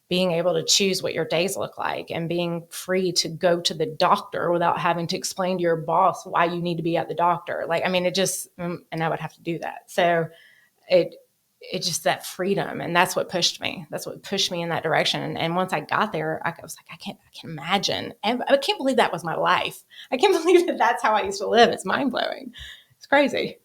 being able to choose what your days look like and being free to go to the doctor without having to explain to your boss why you need to be at the doctor. And I would have to do that. So it just that freedom. And that's what pushed me. That's what pushed me in that direction. And once I got there, I was like, I can't imagine. I can't believe that was my life. I can't believe that that's how I used to live. It's mind blowing. It's crazy.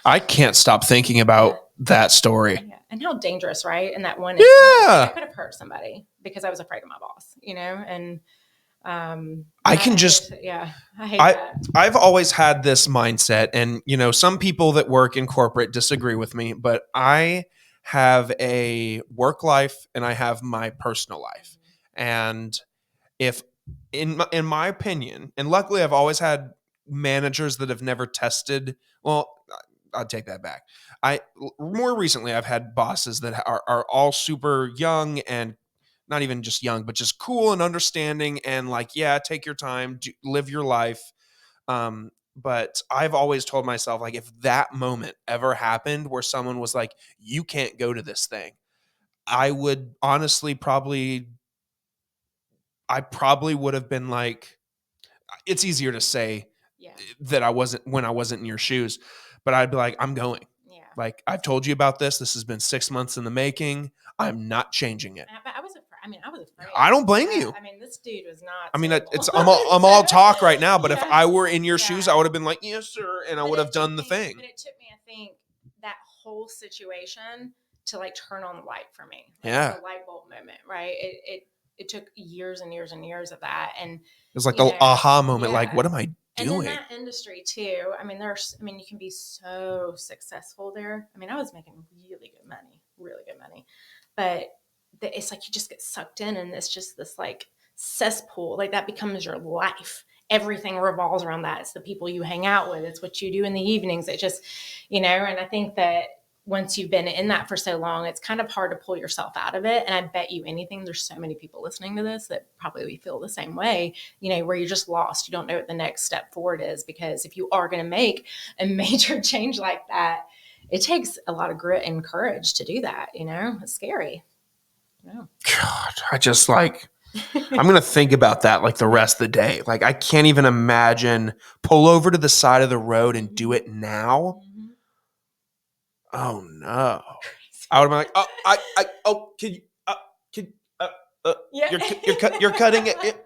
I can't stop thinking about that story. Yeah. And how dangerous, right? And that one, I could have hurt somebody because I was afraid of my boss, and I hate that. I've always had this mindset, and some people that work in corporate disagree with me, but I have a work life and I have my personal life. And if in my opinion, and luckily I've always had managers that have never tested, well, I'll take that back. More recently I've had bosses that are all super young, and not even just young, but just cool and understanding, and like, yeah, take your time, live your life. But I've always told myself, like, if that moment ever happened where someone was like, you can't go to this thing, I would honestly probably would have been like, it's easier to say that I wasn't in your shoes, but I'd be like, I'm going. Yeah. Like, I've told you about this. This has been 6 months in the making. I'm not changing it. But I was afraid. I don't blame you. This dude was not. I'm all talk right now, but if I were in your shoes, I would have been like, yes, sir, and I would have done the thing. But it took me, I think, that whole situation to like turn on the light for me. Yeah. The light bulb moment, right? It took years and years and years of that, and it was like the aha moment. Like, what am I doing? And in that industry too, you can be so successful there. I was making really good money, but it's like you just get sucked in, and it's just this like cesspool, like that becomes your life. Everything revolves around that. It's the people you hang out with. It's what you do in the evenings. It just, and I think that once you've been in that for so long, it's kind of hard to pull yourself out of it. And I bet you anything, there's so many people listening to this that probably feel the same way, where you're just lost. You don't know what the next step forward is, because if you are going to make a major change like that, it takes a lot of grit and courage to do that. It's scary. No. God, I just like, I'm going to think about that like the rest of the day. Like, I can't even imagine pull over to the side of the road and do it now. Mm-hmm. Oh no. I would have been like, you're cutting it.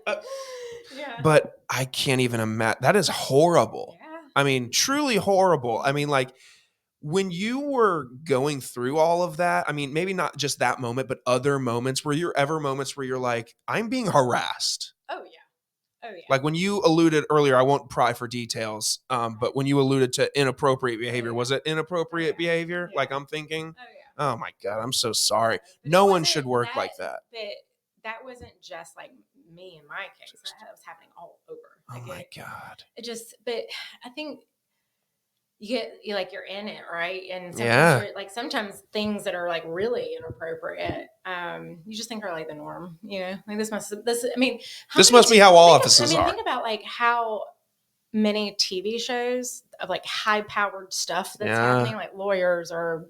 Yeah. But I can't even imagine. That is horrible. Yeah. Truly horrible. Like, when you were going through all of that, maybe not just that moment, but other moments, were there ever moments where you're like, I'm being harassed? Oh yeah. Like when you alluded earlier, I won't pry for details, but when you alluded to inappropriate behavior, was it inappropriate behavior? Yeah. Like I'm thinking, oh yeah. Oh my God, I'm so sorry. But no one should work like that. That wasn't just like me in my case. That was happening all over. Oh my God. But I think you're in it, right? And Yeah. sometimes things that are like really inappropriate, you just think are like the norm, like this must be how all offices are. Think about like how many TV shows of like high powered stuff that's happening, like lawyers or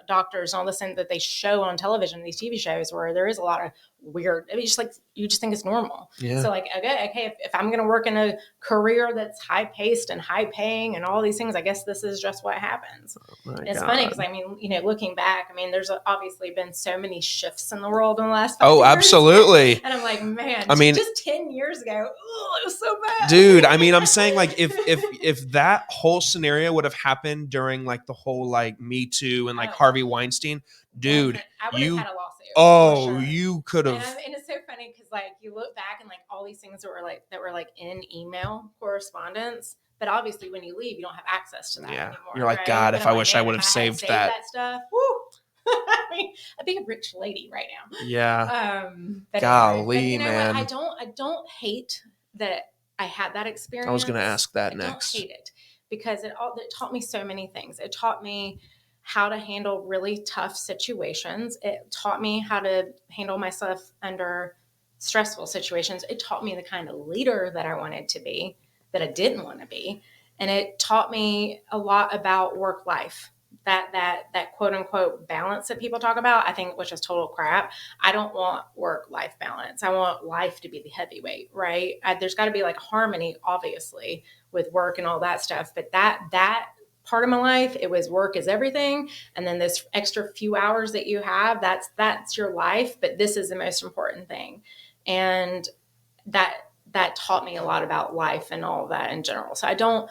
doctors and all this thing that they show on television, these TV shows where there is a lot of weird, you just think it's normal. So like, okay, if I'm going to work in a career that's high paced and high paying and all these things, I guess this is just what happens. It's funny because looking back, there's obviously been so many shifts in the world in the last 5 years. Absolutely. And I'm like, man, just 10 years ago, it was so bad. Dude, I'm saying like if that whole scenario would have happened during like the whole like Me Too and like Harvey Weinstein, dude, I would have had a lawsuit. Oh, you could have. And it's so funny because like you look back and like all these things that were like in email correspondence, but obviously when you leave, you don't have access to that anymore. You're like, right? God, if I wish I would have saved that stuff. Woo! I'd be a rich lady right now. Yeah. Golly, man. I don't hate that I had that experience. I was going to ask that next. I don't hate it because it taught me so many things. It taught me how to handle really tough situations. It taught me how to handle myself under stressful situations. It taught me the kind of leader that I wanted to be, that I didn't want to be. And it taught me a lot about work life. That quote unquote balance that people talk about, I think, which is total crap. I don't want work-life balance. I want life to be the heavyweight, right? There's got to be like harmony, obviously, with work and all that stuff. But that part of my life, it was work is everything. And then this extra few hours that you have, that's your life. But this is the most important thing. And that taught me a lot about life and all of that in general. So I don't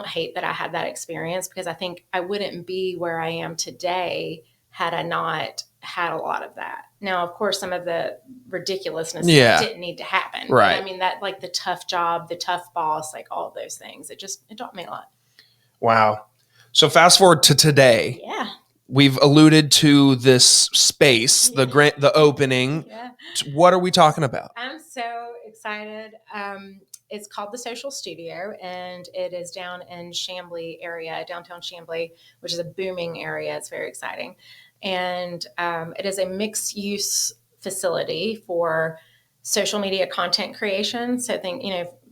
hate that I had that experience because I think I wouldn't be where I am today had I not had a lot of that. Now, of course, some of the ridiculousness didn't need to happen. Right. But that like the tough job, the tough boss, like all of those things, it taught me a lot. Wow. So fast forward to today. Yeah. We've alluded to this space, the opening. Yeah. What are we talking about? I'm so excited. It's called the Social Studio, and it is down in Chamblee area, downtown Chamblee, which is a booming area. It's very exciting. And it is a mixed-use facility for social media content creation. So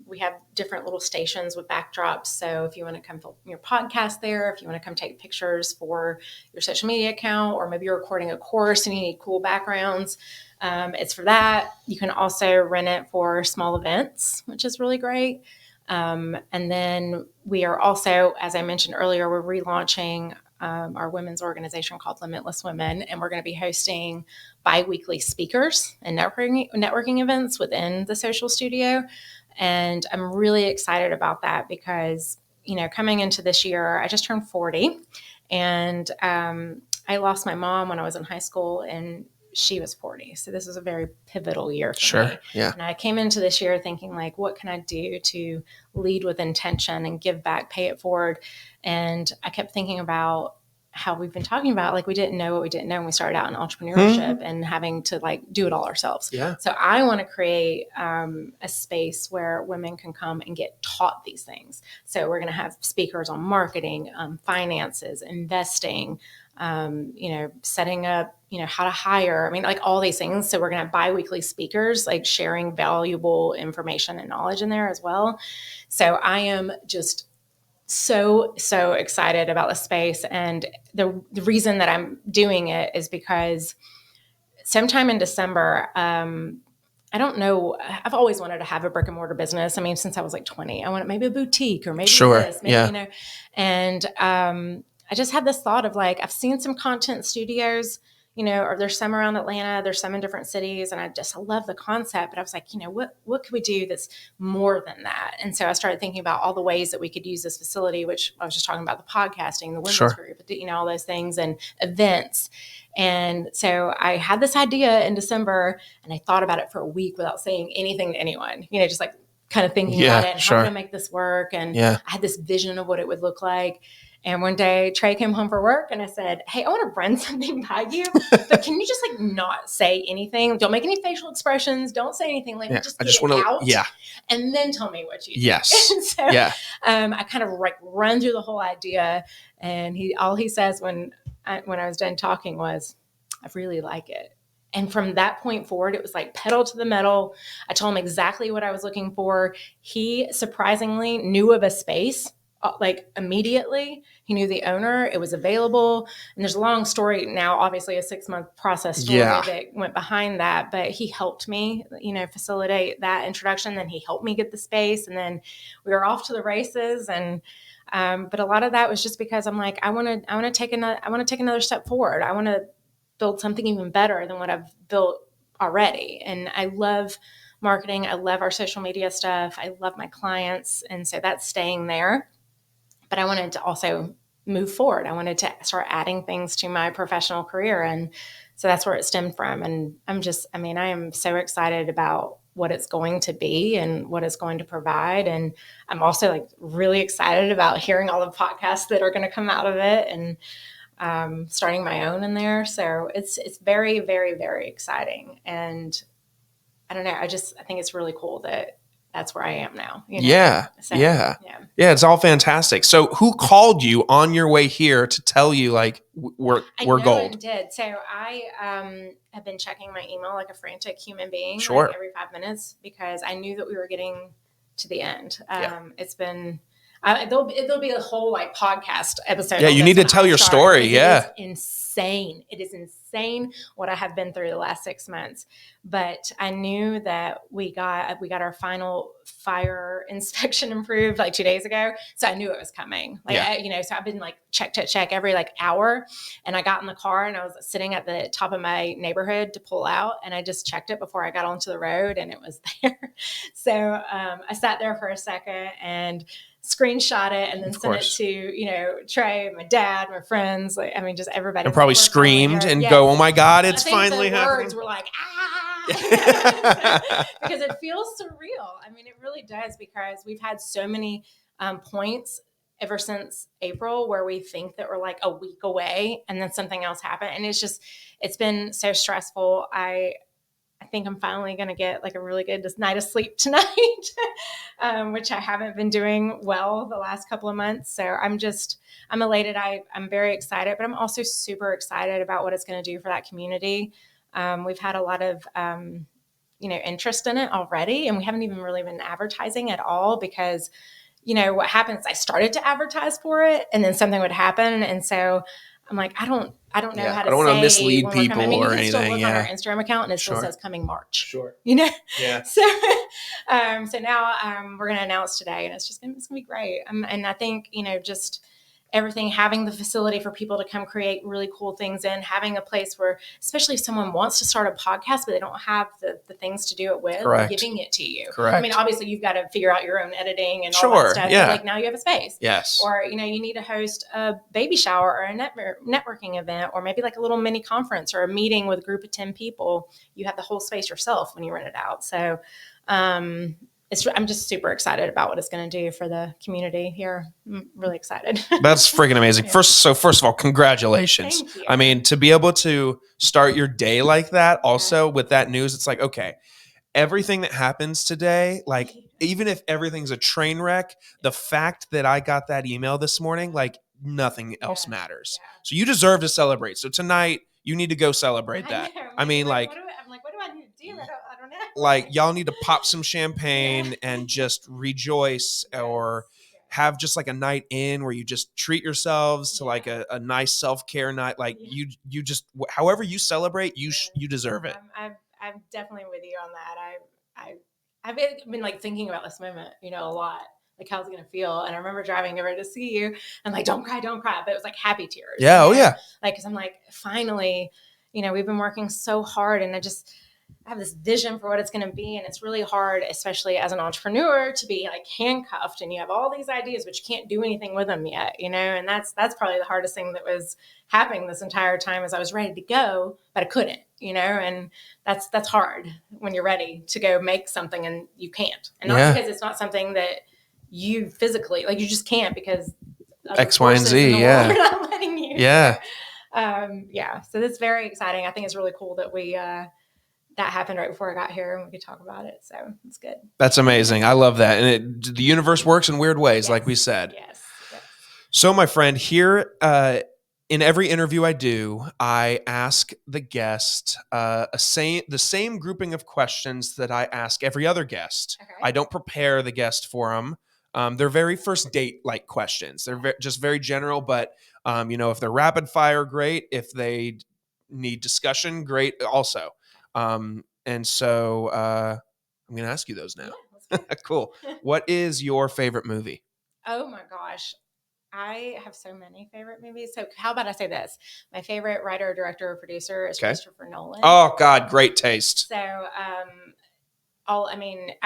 we have different little stations with backdrops. So if you want to come film your podcast there, if you want to come take pictures for your social media account, or maybe you're recording a course and you need cool backgrounds, it's for that. You can also rent it for small events, which is really great. And then we are also, as I mentioned earlier, we're relaunching our women's organization called Limitless Women, and we're going to be hosting bi-weekly speakers and networking events within the Social Studio. And I'm really excited about that because, coming into this year, I just turned 40, and I lost my mom when I was in high school, and she was 40. So this was a very pivotal year for me. Yeah. And I came into this year thinking like, what can I do to lead with intention and give back, pay it forward? And I kept thinking about how we've been talking about, like, we didn't know what we didn't know when we started out in entrepreneurship and having to like do it all ourselves. Yeah. So I want to create a space where women can come and get taught these things. So we're going to have speakers on marketing, finances, investing, setting up, how to hire, like all these things. So we're going to have bi-weekly speakers, like sharing valuable information and knowledge in there as well. So I am just so excited about the space. And the reason that I'm doing it is because sometime in December, I don't know. I've always wanted to have a brick and mortar business. Since I was like 20, I wanted maybe a boutique or maybe this, maybe, and I just had this thought of like, I've seen some content studios, or there's some around Atlanta, there's some in different cities. And I love the concept, but I was like, what could we do that's more than that? And so I started thinking about all the ways that we could use this facility, which I was just talking about, the podcasting, the women's group, all those things, and events. And so I had this idea in December, and I thought about it for a week without saying anything to anyone, just like kind of thinking about it and how to make this work. And I had this vision of what it would look like. And one day Trey came home for work and I said, hey, I want to run something by you, but can you just like not say anything? Don't make any facial expressions. Don't say anything. Let me just get it out. Yeah. And then tell me what you think. Yes. So I kind of like run through the whole idea. And all he says when I was done talking was, I really like it. And from that point forward, it was like pedal to the metal. I told him exactly what I was looking for. He surprisingly knew of a space like immediately. He knew the owner. It was available. And there's a long story now, obviously a 6-month process story that went behind that. But he helped me, facilitate that introduction. Then he helped me get the space. And then we were off to the races. And but a lot of that was just because I'm like, I want to take another step forward. I want to build something even better than what I've built already. And I love marketing. I love our social media stuff. I love my clients. And so that's staying there. But I wanted to also move forward. I wanted to start adding things to my professional career. And so that's where it stemmed from. And I am so excited about what it's going to be and what it's going to provide. And I'm also like really excited about hearing all the podcasts that are going to come out of it and starting my own in there. So it's very, very, very exciting. And I don't know, I think it's really cool that that's where I am now. Yeah. It's all fantastic. So who called you on your way here to tell you like we're gold? I did. So I have been checking my email like a frantic human being like every 5 minutes because I knew that we were getting to the end. It's been there'll be a whole like podcast episode. Yeah, you need to tell your story. Yeah. It is insane what I have been through the last 6 months. But I knew that we got our final fire inspection approved like 2 days ago. So I knew it was coming. So I've been like check every like hour. And I got in the car and I was sitting at the top of my neighborhood to pull out. And I just checked it before I got onto the road and it was there. So I sat there for a second and screenshot it and then send it to, Trey, my dad, my friends, just everybody. And probably screamed and go, oh my God, it's finally happening. Words were like, because it feels surreal. It really does because we've had so many points ever since April where we think that we're like a week away and then something else happened. And it's been so stressful. I think I'm finally going to get like a really good night of sleep tonight, which I haven't been doing well the last couple of months. So I'm elated. I'm very excited, but I'm also super excited about what it's going to do for that community. We've had a lot of, interest in it already, and we haven't even really been advertising at all because, what happens, I started to advertise for it and then something would happen. And so I'm like, I don't know how to say. I don't want to mislead people or anything. You can still look on our Instagram account and it still says coming March. Sure. Yeah. So now we're going to announce today and it's going to be great. And I think, just everything, having the facility for people to come create really cool things in, having a place where, especially if someone wants to start a podcast, but they don't have the things to do it with, giving it to you. Correct. Obviously you've got to figure out your own editing and all that stuff. Yeah. But now you have a space. Yes. Or, you need to host a baby shower or a networking event, or maybe like a little mini conference or a meeting with a group of 10 people. You have the whole space yourself when you rent it out. So, I'm just super excited about what it's going to do for the community here. I'm really excited. That's freaking amazing. Yeah. First of all, congratulations. Thank you. To be able to start your day like that, also with that news, it's like, okay, everything that happens today, like even if everything's a train wreck, the fact that I got that email this morning, like nothing else matters. Yeah. So you deserve to celebrate. So tonight you need to go celebrate that. What do I need to do? I don't know. Like y'all need to pop some champagne and just rejoice, or have just like a night in where you just treat yourselves to like a nice self-care night. Like you just, however you celebrate, you deserve it. I'm definitely with you on that. I've been like thinking about this moment, a lot. Like how's it going to feel? And I remember driving over to see you and like, don't cry. But it was like happy tears. Yeah. Oh yeah. Like, cause I'm like, finally, we've been working so hard and I have this vision for what it's going to be. And it's really hard, especially as an entrepreneur, to be like handcuffed and you have all these ideas, but you can't do anything with them yet, and that's probably the hardest thing that was happening this entire time as I was ready to go, but I couldn't, and that's hard when you're ready to go make something and you can't. And not because it's not something that you physically, like you just can't, because other X, Y, and forces in Z. the Yeah. world are not letting you. Yeah. Yeah. So that's very exciting. I think it's really cool that that happened right before I got here and we could talk about it. So it's good. That's amazing. I love that. And the universe works in weird ways, Yes. like we said. Yes. So, my friend, here in every interview I do, I ask the guest the same grouping of questions that I ask every other guest. Okay. I don't prepare the guest for them. They're very first date like questions. They're just very general, but if they're rapid fire, great. If they need discussion, great also. And so I'm going to ask you those now. Yeah, Cool. What is your favorite movie? Oh my gosh. I have so many favorite movies. So how about I say this? My favorite writer, director, or producer is Christopher Nolan. Oh God, great taste. So I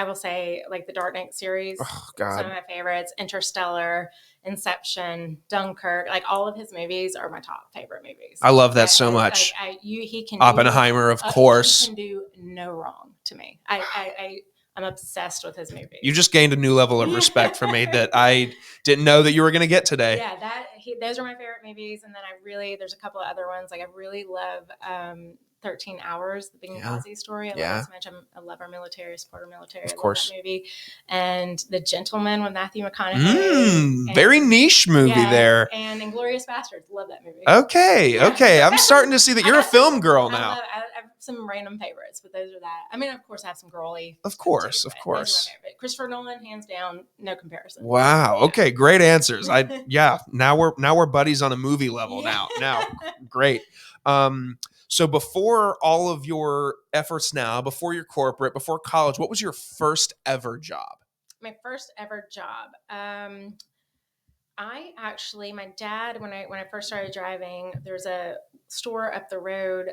will say like the Dark Knight series. Oh God. Some of my favorites: Interstellar, Inception, Dunkirk. Like all of his movies are my top favorite movies. I love that so much. He can Oppenheimer, of course. He can do no wrong to me. I'm obsessed with his movies. You just gained a new level of respect for me that I didn't know that you were going to get today. Yeah, those are my favorite movies, and then there's a couple of other ones. Like I really love 13 Hours, the Benghazi story. I love so much. I love our military, support our military. Of course. Love that movie. And The Gentleman with Matthew McConaughey. Very niche movie there. And Inglourious Basterds. Love that movie. Okay. I'm starting to see that you're a film girl now. I have some random favorites, but those are that. I mean, of course, I have some girly. Of course. Those are my favorite. Christopher Nolan, hands down, no comparison. Wow. Yeah. Okay. Great answers. Now we're buddies on a movie level now. Great. So before all of your efforts now, before your corporate, before college, what was your first ever job? My first ever job. My dad, when I first started driving, there's a store up the road,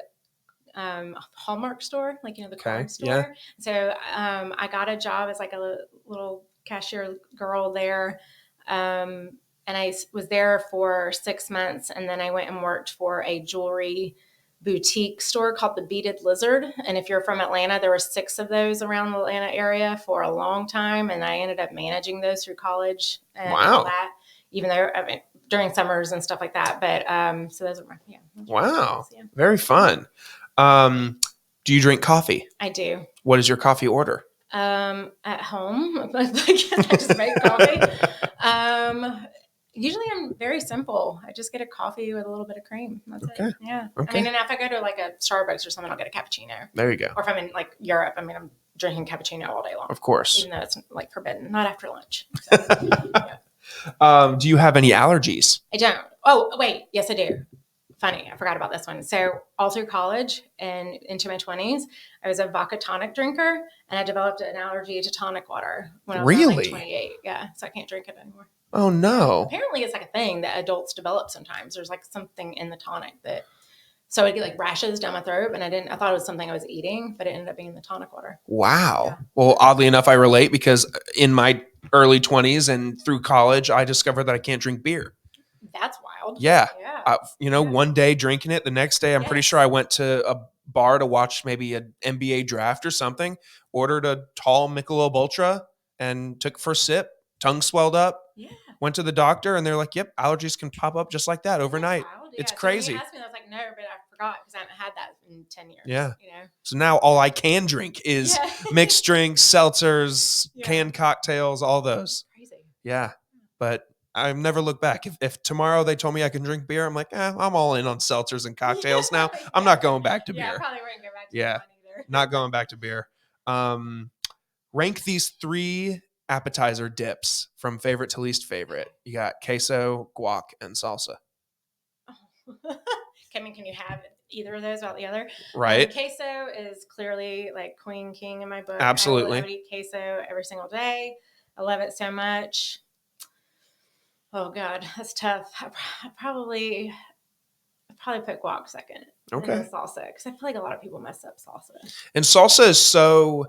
Hallmark store, like, the card store. Yeah. So I got a job as like a little cashier girl there. And I was there for 6 months. And then I went and worked for a jewelry boutique store called the Beaded Lizard. And if you're from Atlanta, there were 6 of those around the Atlanta area for a long time. And I ended up managing those through college and all that, even though during summers and stuff like that. But so those are my, wow. Very fun. Do you drink coffee? I do. What is your coffee order? At home, I just make coffee. Usually I'm very simple. I just get a coffee with a little bit of cream. That's it. Yeah. Okay. I mean, and if I go to like a Starbucks or something, I'll get a cappuccino. There you go. Or if I'm in like Europe, I'm drinking cappuccino all day long. Of course. Even though it's like forbidden, not after lunch. So, do you have any allergies? I don't. Oh, wait. Yes, I do. Funny, I forgot about this one. So all through college and into my 20s, I was a vodka tonic drinker, and I developed an allergy to tonic water when I was like 28. Yeah, so I can't drink it anymore. Oh no! Apparently, it's like a thing that adults develop sometimes. There's like something in the tonic so I get like rashes down my throat, and I thought it was something I was eating, but it ended up being the tonic water. Wow. Yeah. Well, oddly enough, I relate because in my early 20s and through college, I discovered that I can't drink beer. That's wild. Yeah. One day drinking it, the next day, I'm pretty sure I went to a bar to watch maybe an NBA draft or something, ordered a tall Michelob Ultra and took first sip, tongue swelled up, went to the doctor, and they're like, yep, allergies can pop up just like that overnight. It's crazy. So when you asked me, I was like, no, but I forgot because I haven't had that in 10 years. Yeah. So now all I can drink is mixed drinks, seltzers, canned cocktails, all those. Crazy. Yeah. But I've never looked back. If tomorrow they told me I can drink beer, I'm like, I'm all in on seltzers and cocktails now. I'm not going back to beer. I probably wouldn't go back to that one either. Not going back to beer. Rank these 3 appetizer dips from favorite to least favorite. You got queso, guac, and salsa. Can you have either of those without the other? Right. Queso is clearly like queen king in my book. Absolutely. I would eat queso every single day. I love it so much. Oh God, that's tough. I'd probably put guac second. Okay. And then salsa, because I feel like a lot of people mess up salsa. And salsa is so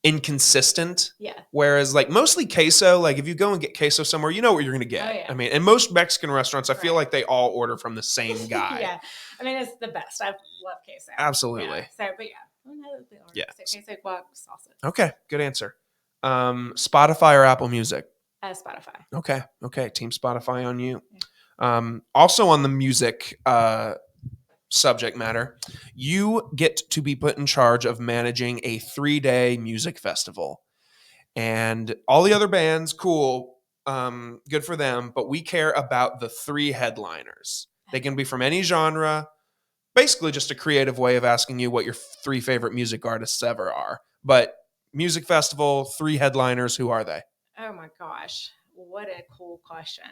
inconsistent. Yeah. Whereas like mostly queso, like if you go and get queso somewhere, you know what you're going to get. Oh, yeah. I mean, and most Mexican restaurants, I feel like they all order from the same guy. Yeah. I mean, it's the best. I love queso. Absolutely. Yeah. So, but yeah. So queso, guac, salsa. Okay. Good answer. Spotify or Apple Music? Spotify. Okay. Team Spotify on you. Also on the music subject matter, you get to be put in charge of managing a 3-day music festival. And all the other bands, cool, good for them, but we care about the 3 headliners. They can be from any genre, basically just a creative way of asking you what your 3 favorite music artists ever are. But music festival, 3 headliners, who are they? Oh my gosh, what a cool question.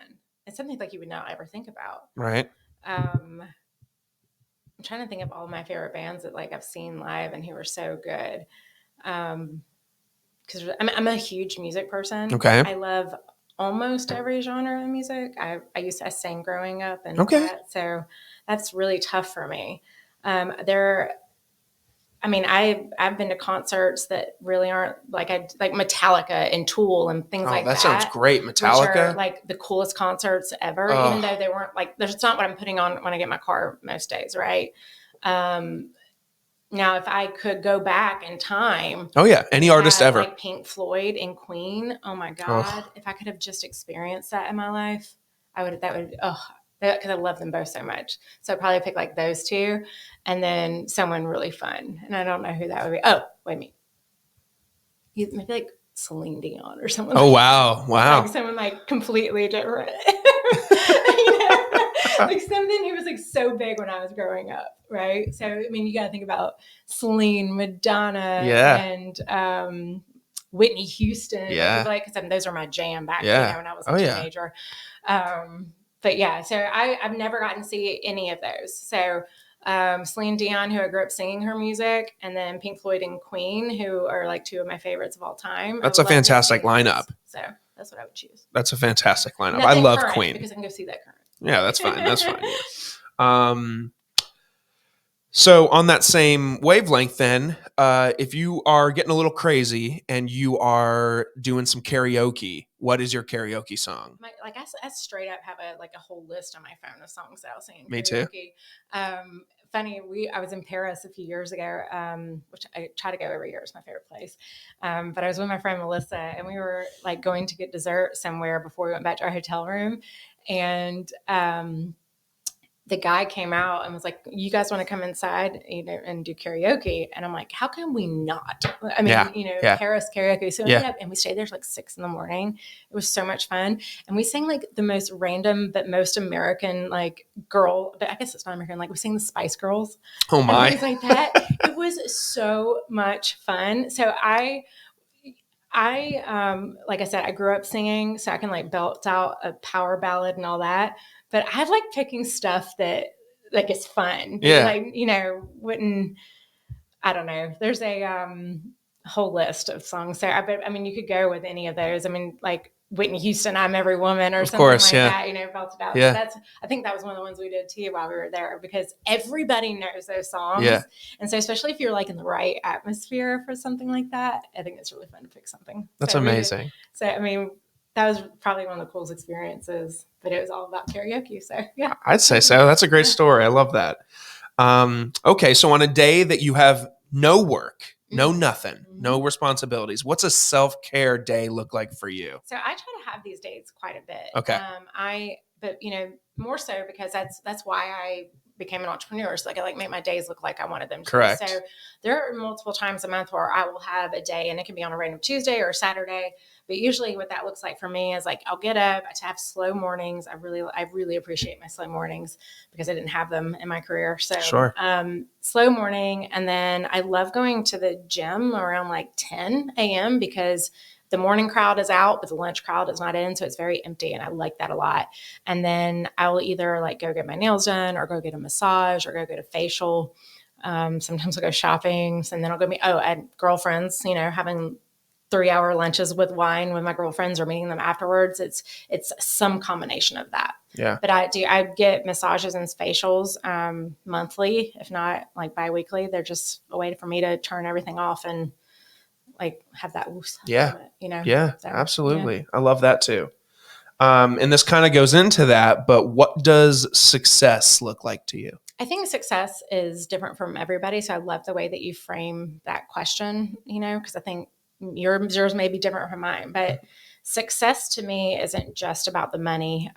It's something like you would not ever think about. Right. I'm trying to think of all my favorite bands that like I've seen live and who were so good. Because I'm a huge music person. Okay. I love almost every genre of music. I sang growing up and Okay. that, so that's really tough for me. I've been to concerts that really aren't like Metallica and Tool and things like that. That sounds great. Metallica, which are like the coolest concerts ever, even though they weren't like. That's not what I'm putting on when I get in my car most days, right? Now, if I could go back in time, any artist ever, like Pink Floyd and Queen. Oh my God! If I could have just experienced that in my life, I would. That would. Because I love them both so much. So I'd probably pick like those 2 and then someone really fun. And I don't know who that would be. Oh, wait a minute. Maybe like Celine Dion or someone. Oh, wow. Wow. Like someone like completely different. Like something who was like so big when I was growing up. Right. So, I mean, you got to think about Celine, Madonna, and Whitney Houston. Yeah. Because those are my jam back when I was a teenager. But yeah, so I've never gotten to see any of those. So Celine Dion, who I grew up singing her music, and then Pink Floyd and Queen, who are like 2 of my favorites of all time. That's a fantastic lineup. So that's what I would choose. That's a fantastic lineup. I love Queen. Because I can go see that current. Yeah, that's fine. That's fine. Yeah. So on that same wavelength then, if you are getting a little crazy and you are doing some karaoke, what is your karaoke song? I straight up have a whole list on my phone of songs that I'll sing in Me karaoke. too. Funny, I was in Paris a few years ago, which I try to go every year. It's my favorite place. But I was with my friend Melissa, and we were like going to get dessert somewhere before we went back to our hotel room. And the guy came out and was like, "You guys want to come inside, and do karaoke?" And I'm like, "How can we not?" I mean, Paris karaoke. So we ended up, and we stayed there till like 6 a.m. It was so much fun, and we sang like the most random but most American like girl. But I guess it's not American. Like we sang the Spice Girls. Oh my! And things like that. It was so much fun. So I like I said, I grew up singing, so I can like belt out a power ballad and all that. But I like picking stuff that like is fun. Yeah. Like, I don't know. There's a whole list of songs. So you could go with any of those. I mean, like Whitney Houston, I'm Every Woman or something like that, belted out. Yeah. So I think that was one of the ones we did too while we were there, because everybody knows those songs. Yeah. And so especially if you're like in the right atmosphere for something like that, I think it's really fun to pick something. That's amazing. That was probably one of the coolest experiences, but it was all about karaoke. So yeah. I'd say so. That's a great story. I love that. Okay. So on a day that you have no work, no nothing, no responsibilities, what's a self-care day look like for you? So I try to have these days quite a bit. Okay. But more so because that's why I became an entrepreneur. So I make my days look like I wanted them to. Correct. So there are multiple times a month where I will have a day, and it can be on a random Tuesday or Saturday. But usually what that looks like for me is like, I'll get up, I have slow mornings. I really appreciate my slow mornings because I didn't have them in my career. So sure. Slow morning. And then I love going to the gym around like 10 a.m. because the morning crowd is out, but the lunch crowd is not in. So it's very empty. And I like that a lot. And then I will either like go get my nails done or go get a massage or go get a facial. Sometimes I'll go shopping, and then I'll go I had girlfriends, having 3-hour lunches with wine with my girlfriends or meeting them afterwards. It's some combination of that. Yeah. But I get massages and facials monthly, if not like biweekly. They're just a way for me to turn everything off and like have that loose. Yeah. Moment, Yeah, so, absolutely. Yeah. I love that too. And this kind of goes into that, but what does success look like to you? I think success is different from everybody. So I love the way that you frame that question, because I think yours may be different from mine, but success to me isn't just about the money,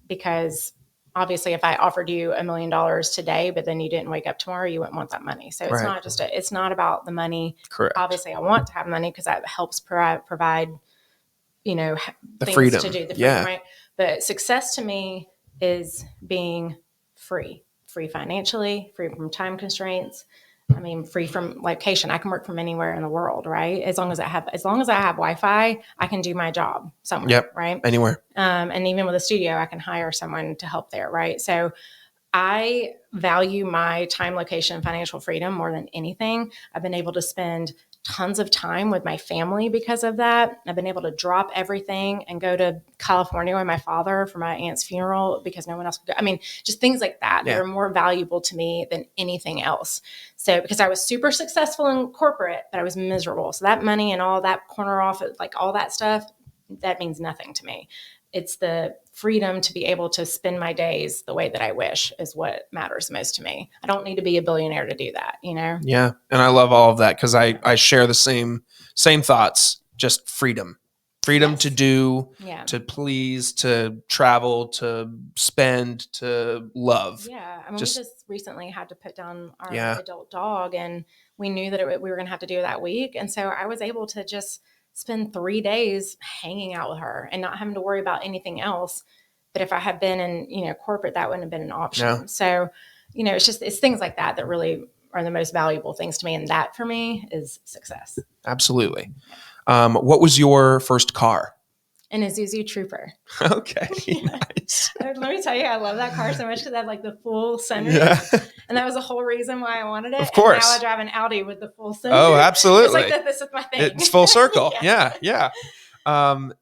because obviously if I offered you $1 million today, but then you didn't wake up tomorrow, you wouldn't want that money. So it's Right. not just, it's not about the money. Correct. Obviously I want to have money because that helps provide, The things freedom. to do, the freedom, Yeah. right? But success to me is being free financially, free from time constraints. I mean, free from location. I can work from anywhere in the world, right? As long as I have Wi-Fi, I can do my job somewhere, Yep. right? Anywhere. And even with a studio, I can hire someone to help there, right? So I value my time, location, and financial freedom more than anything. I've been able to spend tons of time with my family because of that. I've been able to drop everything and go to California with my father for my aunt's funeral because no one else could go. I mean, just things like that. Yeah. They're more valuable to me than anything else. So because I was super successful in corporate, but I was miserable. So that money and all that corner office, like all that stuff, that means nothing to me. It's the freedom to be able to spend my days the way that I wish is what matters most to me. I don't need to be a billionaire to do that, Yeah. And I love all of that because I share the same thoughts, just freedom. Freedom Yes. to do, Yeah. to please, to travel, to spend, to love. Yeah. I mean, Just- we just recently had to put down our Yeah. adult dog, and we knew that we were going to have to do it that week. And so I was able to just spend 3 days hanging out with her and not having to worry about anything else. But if I had been in, corporate, that wouldn't have been an option. No. So, it's things like that that really are the most valuable things to me. And that for me is success. Absolutely. What was your first car? An Isuzu Trooper. Okay. Yeah. Nice. Let me tell you, I love that car so much because I have like the full sunroof. Yeah. And that was the whole reason why I wanted it. Of course. And now I drive an Audi with the full sunroof. Oh, absolutely. It's like this is my thing. It's full circle. Yeah. Yeah.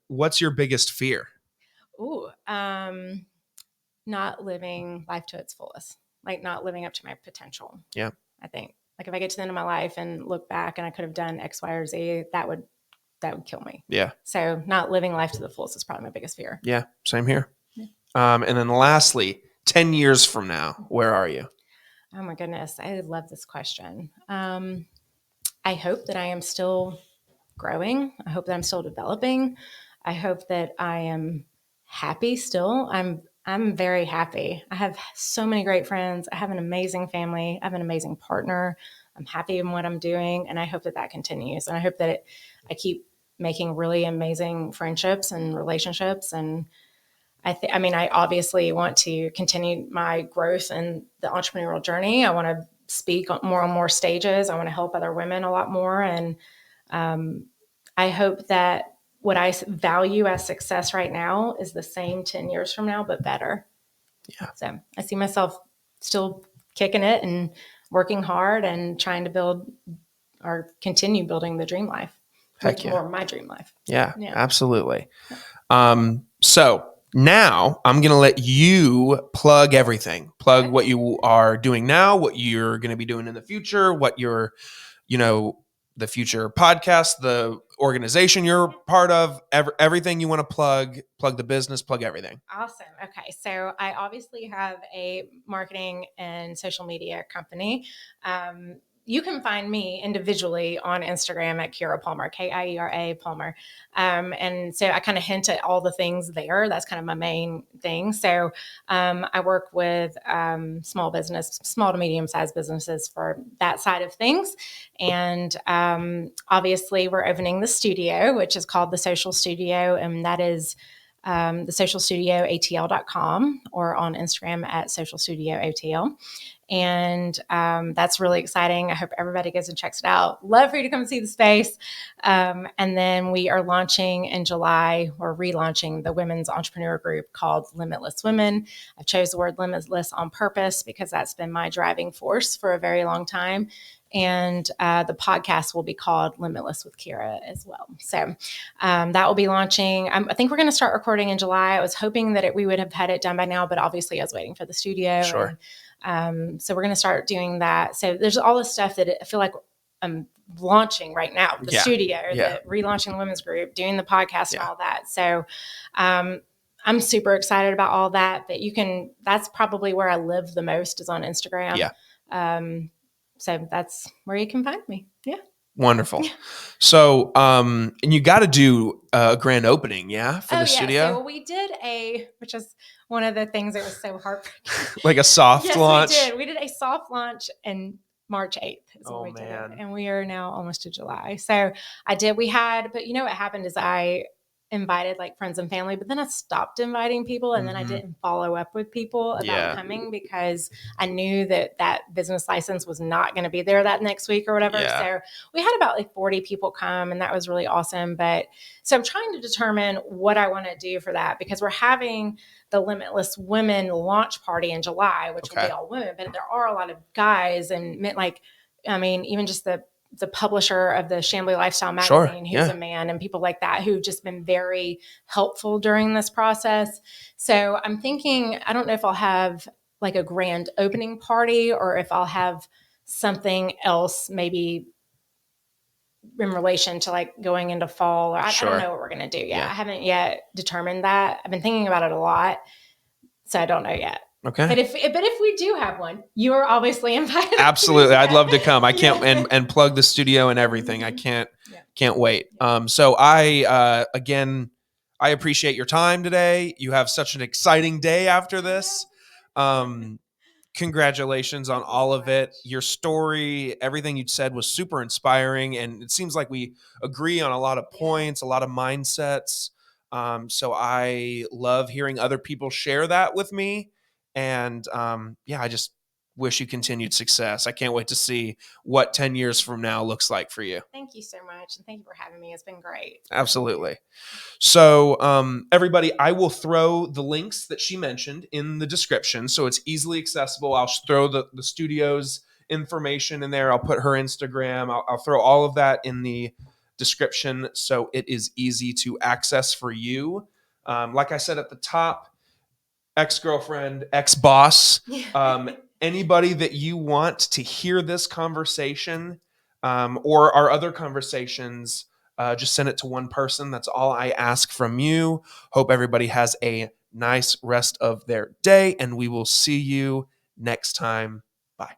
What's your biggest fear? Ooh, not living life to its fullest, like not living up to my potential. Yeah. I think like if I get to the end of my life and look back and I could have done X, Y, or Z, that would kill me. Yeah. So not living life to the fullest is probably my biggest fear. Yeah. Same here. Yeah. And then lastly, 10 years from now, where are you? Oh my goodness. I love this question. I hope that I am still growing. I hope that I'm still developing. I hope that I am happy still. I'm very happy. I have so many great friends. I have an amazing family. I have an amazing partner. I'm happy in what I'm doing, and I hope that continues. And I hope that I keep making really amazing friendships and relationships. And I obviously want to continue my growth in the entrepreneurial journey. I want to speak on more stages. I want to help other women a lot more. And I hope that what I value as success right now is the same 10 years from now, but better. Yeah. So I see myself still kicking it and working hard and trying to build or continue building the dream life. Heck yeah. Or my dream life. Yeah. Absolutely. So now I'm going to let you plug everything. Plug what you are doing now, what you're going to be doing in the future, what your, the future podcast, the organization you're part of, everything you want to plug the business, plug everything. Awesome. Okay. So I obviously have a marketing and social media company. You can find me individually on Instagram at Kiera Palmer, Kiera Palmer. And so I kind of hint at all the things there. That's kind of my main thing. So I work with small to medium-sized businesses for that side of things. And obviously we're opening the studio, which is called The Social Studio. And that is the socialstudioatl.com or on Instagram at socialstudioatl. And that's really exciting. I hope everybody goes and checks it out. Love for you to come see the space. And then we are launching in July, or relaunching the women's entrepreneur group called Limitless Women. I chose the word limitless on purpose because that's been my driving force for a very long time. And the podcast will be called Limitless with Kiera as well. So that will be launching. I think we're going to start recording in July. I was hoping that we would have had it done by now, but obviously I was waiting for the studio. Sure. And, so we're going to start doing that. So there's all this stuff that I feel like I'm launching right now, the studio, the relaunching the women's group, doing the podcast and all that. So I'm super excited about all that, but that's probably where I live the most is on Instagram. Yeah. So that's where you can find me. Yeah. Wonderful. So, and you got to do a grand opening, yeah, for the studio? So we did which is one of the things that was so heartbreaking. Like a soft Yes, launch? we did. We did a soft launch in March 8th is when Oh, we did it. man. And we are now almost to July. So but you know what happened is I invited like friends and family, but then I stopped inviting people and then I Mhm. didn't follow up with people about Yeah. coming because I knew that business license was not going to be there that next week or whatever. Yeah. So we had about like 40 people come and that was really awesome. But so I'm trying to determine what I want to do for that because we're having the Limitless Women launch party in July, which will Okay. be all women, but there are a lot of guys and men, like, I mean, even just the publisher of the Chambly Lifestyle Sure. magazine, who's Yeah. a man, and people like that who've just been very helpful during this process. So I'm thinking, I don't know if I'll have like a grand opening party or if I'll have something else, maybe in relation to like going into fall. Or I Sure. don't know what we're going to do yet. Yeah. I haven't yet determined that. I've been thinking about it a lot. So I don't know yet. Okay. But if we do have one, you are obviously invited. Absolutely. I'd love to come. I can't Yeah. and plug the studio and everything. I Mhm. can't wait. Yeah. So I again I appreciate your time today. You have such an exciting day after this. Congratulations on Thank you all so of it. much. Your story, everything you said was super inspiring, and it seems like we agree on a lot of points, a lot of mindsets. So I love hearing other people share that with me, and yeah, I just wish you continued success. I can't wait to see what 10 years from now looks like for you. Thank you so much. And thank you for having me. It's been great. Absolutely. So, everybody, I will throw the links that she mentioned in the description so it's easily accessible. I'll throw the studio's information in there. I'll put her Instagram. I'll throw all of that in the description so it is easy to access for you. Like I said at the top, ex-girlfriend, ex-boss, Yeah. anybody that you want to hear this conversation or our other conversations, just send it to one person. That's all I ask from you. Hope everybody has a nice rest of their day, and we will see you next time. Bye.